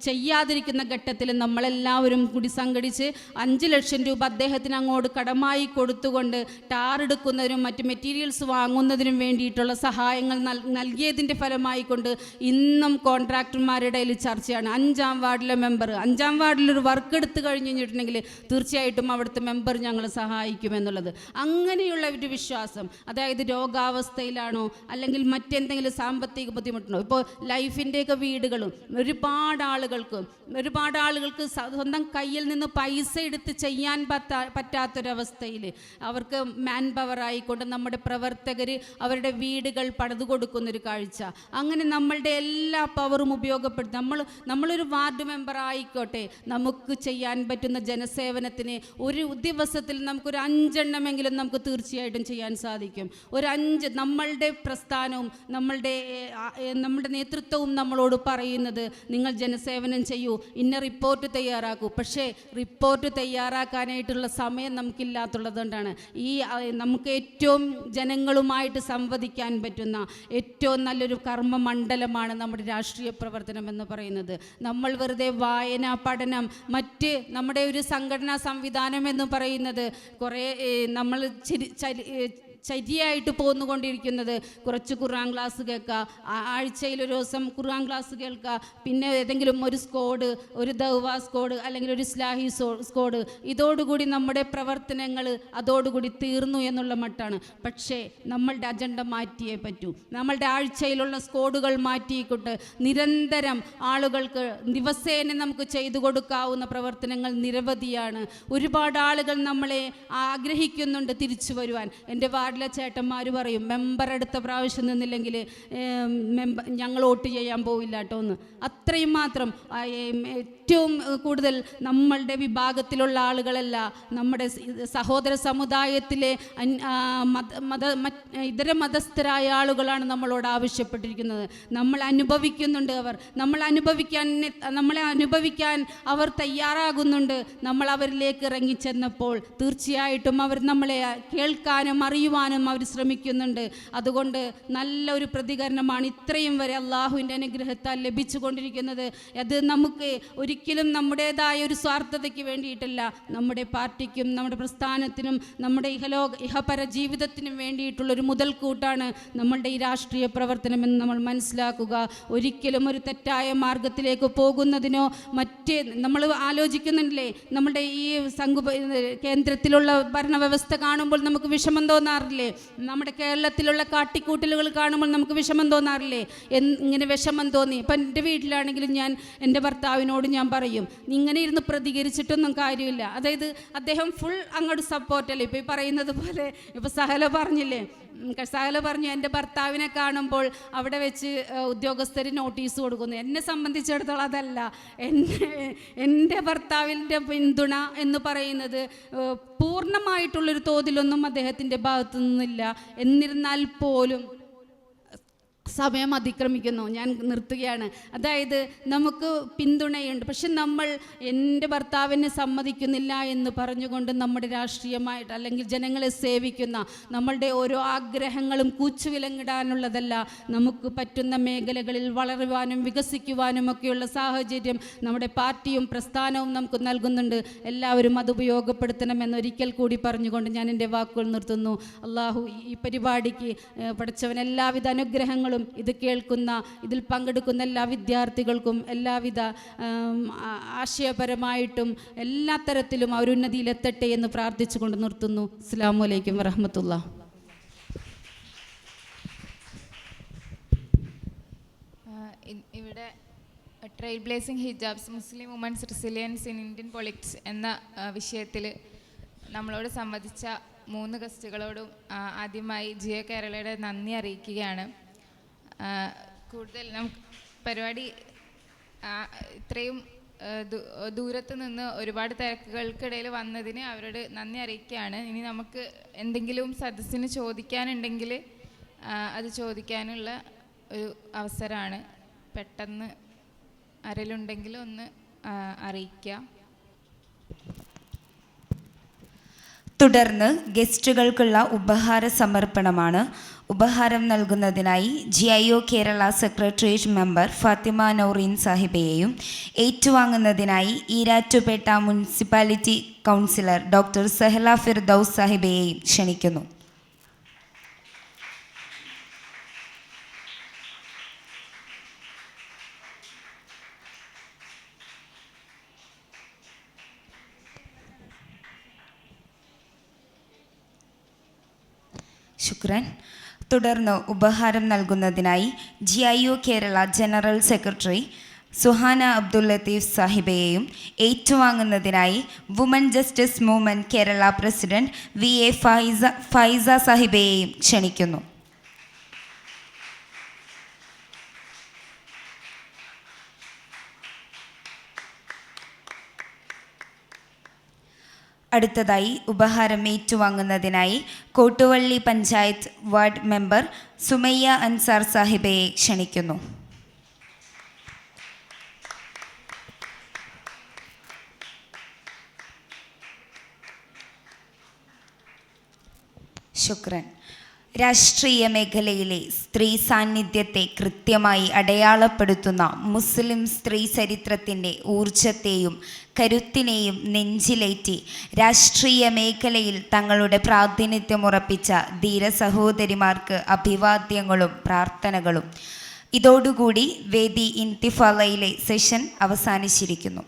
ചെയ്യാതിരിക്കുന്ന ഘട്ടത്തിൽ നമ്മളെല്ലാവരും കൂടി സംഘടിച്ച് 5 ലക്ഷം രൂപ അദ്ദേഹത്തിന് അങ്ങോട്ട് കടമായി കൊടുത്തുകൊണ്ട് ടാർ എടുക്കുന്നതിനും മറ്റ് മെറ്റീരിയൽസ് വാങ്ങുന്നതിനും വേണ്ടിയിട്ടുള്ള സഹായങ്ങൾ നൽകിയതിൻ്റെ ഫലമായി കൊണ്ട് ഇന്നും കോൺട്രാക്ടർമാരുടെ ഇടയിൽ ചർച്ചയാണ്. 5-ാം വാർഡിലെ മെമ്പർ 5-ാം വാർഡിലൊരു വർക്ക് എടുത്തു കഴിഞ്ഞിട്ടുണ്ടെങ്കിൽ തീർച്ചയായിട്ടും അവിടുത്തെ മെമ്പർ ഞങ്ങൾ സഹായിക്കുമെന്നുള്ളത്. അങ്ങനെയുള്ള ഒരു വിശ്വാസം, അതായത് രോഗാവസ്ഥയിലാണോ അല്ലെങ്കിൽ മറ്റെന്തെങ്കിലും സാമ്പത്തിക ബുദ്ധിമുട്ടുണ്ടോ, ഇപ്പോൾ ലൈഫിൻ്റെയൊക്കെ വീടുകളും ഒരുപാട് ആളുകൾക്ക് സ്വന്തം കയ്യിൽ നിന്ന് പൈസ എടുത്ത് ചെയ്യാൻ പറ്റാത്തൊരവസ്ഥയിൽ അവർക്ക് മാൻ പവർ ആയിക്കൊണ്ട് നമ്മുടെ പ്രവർത്തകർ അവരുടെ വീടുകൾ പണിതു കൊടുക്കുന്നൊരു കാഴ്ച. അങ്ങനെ നമ്മളുടെ എല്ലാ പവറും ഉപയോഗപ്പെടുത്തി നമ്മളൊരു വാർഡ് മെമ്പർ ആയിക്കോട്ടെ, നമുക്ക് ചെയ്യാൻ പറ്റുന്ന ജനസേവനത്തിന് ഒരു ദിവസത്തിൽ നമുക്കൊരു 5 എണ്ണമെങ്കിലും നമുക്ക് തീർച്ചയായിട്ടും ചെയ്യാൻ സാധിക്കും. ഒരു 5 നമ്മളുടെ പ്രസ്ഥാനവും നമ്മുടെ നേതൃത്വവും നമ്മളോട് പറയുന്നത് നിങ്ങൾ ജനസേവനം ചെയ്യൂ, ഇന്ന റിപ്പോർട്ട് തയ്യാറാക്കൂ. പക്ഷേ റിപ്പോർട്ട് തയ്യാറാക്കാനായിട്ടുള്ള സമയം നമുക്കില്ലാത്തുള്ളത് കൊണ്ടാണ് നമുക്ക് ഏറ്റവും ജനങ്ങളുമായിട്ട് സംവദിക്കാൻ പറ്റുന്ന ഏറ്റവും നല്ലൊരു കർമ്മമണ്ഡലമാണ് നമ്മുടെ രാഷ്ട്രീയ പ്രവർത്തനം എന്ന് പറയുന്നത്. നമ്മൾ വെറുതെ വായന, പഠനം, മറ്റ് നമ്മുടെ ഒരു സംഘടനാ സംവിധാനം എന്ന് പറയുന്നത് കുറേ നമ്മൾ ശരിയായിട്ട് പോന്നുകൊണ്ടിരിക്കുന്നത് കുറച്ച് ഖുർആൻ ക്ലാസ് കേൾക്കുക, ആഴ്ചയിൽ ഒരു ദിവസം ഖുർആൻ ക്ലാസ് കേൾക്കുക, പിന്നെ ഏതെങ്കിലും ഒരു സ്കോഡ്, ഒരു ദൗവ സ്കോഡ് അല്ലെങ്കിൽ ഒരു ഇസ്ലാഹി സ്കോഡ്, ഇതോടുകൂടി നമ്മുടെ പ്രവർത്തനങ്ങൾ അതോടുകൂടി തീർന്നു എന്നുള്ള മട്ടാണ്. പക്ഷേ നമ്മളുടെ അജണ്ട മാറ്റിയേ പറ്റൂ. നമ്മളുടെ ആഴ്ചയിലുള്ള സ്കോഡുകൾ മാറ്റിക്കൊണ്ട് നിരന്തരം ആളുകൾക്ക് ദിവസേന നമുക്ക് ചെയ്തു കൊടുക്കാവുന്ന പ്രവർത്തനങ്ങൾ നിരവധിയാണ്. ഒരുപാട് ആളുകൾ നമ്മളെ ആഗ്രഹിക്കുന്നുണ്ട് തിരിച്ചു വരുവാൻ. എൻ്റെ വാർഡിലെ ചേട്ടന്മാർ പറയും, മെമ്പർ അടുത്ത പ്രാവശ്യം നിന്നില്ലെങ്കിൽ ഞങ്ങൾ വോട്ട് ചെയ്യാൻ പോവില്ല കേട്ടോ എന്ന്. അത്രയും മാത്രം ഏറ്റവും കൂടുതൽ നമ്മളുടെ വിഭാഗത്തിലുള്ള ആളുകളല്ല, നമ്മുടെ സഹോദര സമുദായത്തിലെ ഇതര മതസ്ഥരായ ആളുകളാണ് നമ്മളോട് ആവശ്യപ്പെട്ടിരിക്കുന്നത്. നമ്മളെ അനുഭവിക്കാൻ അവർ തയ്യാറാകുന്നുണ്ട്. നമ്മൾ അവരിലേക്ക് ഇറങ്ങിച്ചെന്നപ്പോൾ തീർച്ചയായിട്ടും അവർ നമ്മളെ കേൾക്കാനും അറിയുവാനും അവർ ശ്രമിക്കുന്നുണ്ട്. അതുകൊണ്ട് നല്ലൊരു പ്രതികരണമാണ് ഇത്രയും വരെ അള്ളാഹുവിൻ്റെ അനുഗ്രഹത്താൽ ലഭിച്ചുകൊണ്ടിരിക്കുന്നത്. അത് നമുക്ക് ഒരിക്കലും നമ്മുടേതായ ഒരു സ്വാർത്ഥതയ്ക്ക് വേണ്ടിയിട്ടല്ല, നമ്മുടെ പാർട്ടിക്കും നമ്മുടെ പ്രസ്ഥാനത്തിനും നമ്മുടെ ഇഹപര ജീവിതത്തിനും വേണ്ടിയിട്ടുള്ളൊരു മുതൽക്കൂട്ടാണ് നമ്മളുടെ ഈ രാഷ്ട്രീയ പ്രവർത്തനമെന്ന് നമ്മൾ മനസ്സിലാക്കുക. ഒരിക്കലും ഒരു തെറ്റായ മാർഗത്തിലേക്ക് പോകുന്നതിനോ മറ്റ് നമ്മൾ ആലോചിക്കുന്നുണ്ടല്ലേ, നമ്മുടെ ഈ കേന്ദ്രത്തിലുള്ള ഭരണവ്യവസ്ഥ കാണുമ്പോൾ നമുക്ക് വിഷമം തോന്നാറില്ലേ? നമ്മുടെ കേരളത്തിലുള്ള കാട്ടിക്കൂട്ടലുകൾ കാണുമ്പോൾ നമുക്ക് വിഷമം തോന്നാറില്ലേ? ഇങ്ങനെ വിഷമം തോന്നി. ഇപ്പം എൻ്റെ വീട്ടിലാണെങ്കിലും ഞാൻ എൻ്റെ ഭർത്താവിനോട് ഞാൻ പറയും, ഇങ്ങനെ ഇരുന്ന് പ്രതികരിച്ചിട്ടൊന്നും കാര്യമില്ല. അതായത് അദ്ദേഹം ഫുൾ അങ്ങോട്ട് സപ്പോർട്ടല്ലേ. ഇപ്പോൾ ഈ പറയുന്നത് പോലെ ഇപ്പോൾ സഹല പറഞ്ഞു എൻ്റെ ഭർത്താവിനെ കാണുമ്പോൾ അവിടെ വെച്ച് ഉദ്യോഗസ്ഥർ നോട്ടീസ് കൊടുക്കുന്നു. എന്നെ സംബന്ധിച്ചിടത്തോളം അതല്ല. എൻ്റെ ഭർത്താവിൻ്റെ പിന്തുണ എന്ന് പറയുന്നത് പൂർണ്ണമായിട്ടുള്ളൊരു തോതിലൊന്നും അദ്ദേഹത്തിൻ്റെ ഭാഗത്തു നിന്നില്ല. എന്നിരുന്നാൽ പോലും സമയം അതിക്രമിക്കുന്നു, ഞാൻ നിർത്തുകയാണ്. അതായത് നമുക്ക് പിന്തുണയുണ്ട്, പക്ഷെ നമ്മൾ എൻ്റെ ഭർത്താവിനെ സമ്മതിക്കുന്നില്ല എന്ന് പറഞ്ഞുകൊണ്ട് നമ്മുടെ രാഷ്ട്രീയമായിട്ട് അല്ലെങ്കിൽ ജനങ്ങളെ സേവിക്കുന്ന നമ്മളുടെ ഓരോ ആഗ്രഹങ്ങളും കൂച്ചുവിലങ്ങിടാനുള്ളതല്ല. നമുക്ക് പറ്റുന്ന മേഖലകളിൽ വളരുവാനും വികസിക്കുവാനും ഒക്കെയുള്ള സാഹചര്യം നമ്മുടെ പാർട്ടിയും പ്രസ്ഥാനവും നമുക്ക് നൽകുന്നുണ്ട്. എല്ലാവരും അത് ഉപയോഗപ്പെടുത്തണമെന്നൊരിക്കൽ കൂടി പറഞ്ഞുകൊണ്ട് ഞാൻ എൻ്റെ വാക്കുകൾ നിർത്തുന്നു. അള്ളാഹു ഈ പരിപാടിക്ക് പഠിച്ചവൻ എല്ലാവിധ അനുഗ്രഹങ്ങളും ഇത് കേൾക്കുന്ന ഇതിൽ പങ്കെടുക്കുന്ന എല്ലാ വിദ്യാർത്ഥികൾക്കും എല്ലാവിധ ആശയപരമായിട്ടും എല്ലാ തരത്തിലും അവരുന്നതിയിലെത്തട്ടെ എന്ന് പ്രാർത്ഥിച്ചുകൊണ്ട് നിർത്തുന്നു. അസ്സലാമു അലൈക്കും വറഹ്മത്തുള്ളാഹി. ഇവിടെ trailblazing hijabs Muslim women's resilience in Indian politics എന്ന വിഷയത്തിൽ നമ്മളോട് സംവദിച്ച 3 ഗസ്റ്റുകളോടും ആദ്യമായി ജിയോ കേരളയുടെ നന്ദി അറിയിക്കുകയാണ്. കൂടുതൽ നമുക്ക് പരിപാടി ഇത്രയും ദൂരത്ത് നിന്ന് ഒരുപാട് തിരക്കുകൾക്കിടയിൽ വന്നതിന് അവരോട് നന്ദി അറിയിക്കുകയാണ്. ഇനി നമുക്ക് എന്തെങ്കിലും സദസ്സിന് ചോദിക്കാനുണ്ടെങ്കിൽ അത് ചോദിക്കാനുള്ള ഒരു അവസരമാണ്. പെട്ടെന്ന് ആരെങ്കിലുണ്ടെങ്കിൽ ഒന്ന് അറിയിക്കുക. തുടർന്ന് ഗസ്റ്റുകൾക്കുള്ള ഉപഹാര സമർപ്പണമാണ്. ഉപഹാരം നൽകുന്നതിനായി GIO Kerala secretariat member Fathima Naureen സാഹിബയെയും ഏറ്റുവാങ്ങുന്നതിനായി Erattupetta municipality councillor doctor Sahala Firdous സാഹിബയെയും ക്ഷണിക്കുന്നു. ശുക്രൻ. തുടർന്ന് ഉപഹാരം നൽകുന്നതിനായി GIO Kerala general secretary Suhana Abdul Latheef സാഹിബയെയും ഏറ്റുവാങ്ങുന്നതിനായി Women Justice Movement Kerala president VA Faiza സാഹിബയെയും ക്ഷണിക്കുന്നു. അടുത്തതായി ഉപഹാരം ഏറ്റുവാങ്ങുന്നതിനായി കോട്ടുവള്ളി പഞ്ചായത്ത് വാർഡ് മെമ്പർ സുമയ്യ അൻസാർ സാഹിബയെ ക്ഷണിക്കുന്നു. ശുക്രൻ. രാഷ്ട്രീയ മേഖലയിലെ സ്ത്രീ സാന്നിധ്യത്തെ കൃത്യമായി അടയാളപ്പെടുത്തുന്ന മുസ്ലിം സ്ത്രീ ചരിത്രത്തിൻ്റെ ഊർജത്തെയും കരുത്തിനെയും നെഞ്ചിലേറ്റി രാഷ്ട്രീയ മേഖലയിൽ തങ്ങളുടെ പ്രാതിനിധ്യമുറപ്പിച്ച ധീര സഹോദരിമാർക്ക് അഭിവാദ്യങ്ങളും പ്രാർത്ഥനകളും. ഇതോടുകൂടി വേദി ഇന്തിഫാലയിലെ സെഷൻ അവസാനിച്ചിരിക്കുന്നു.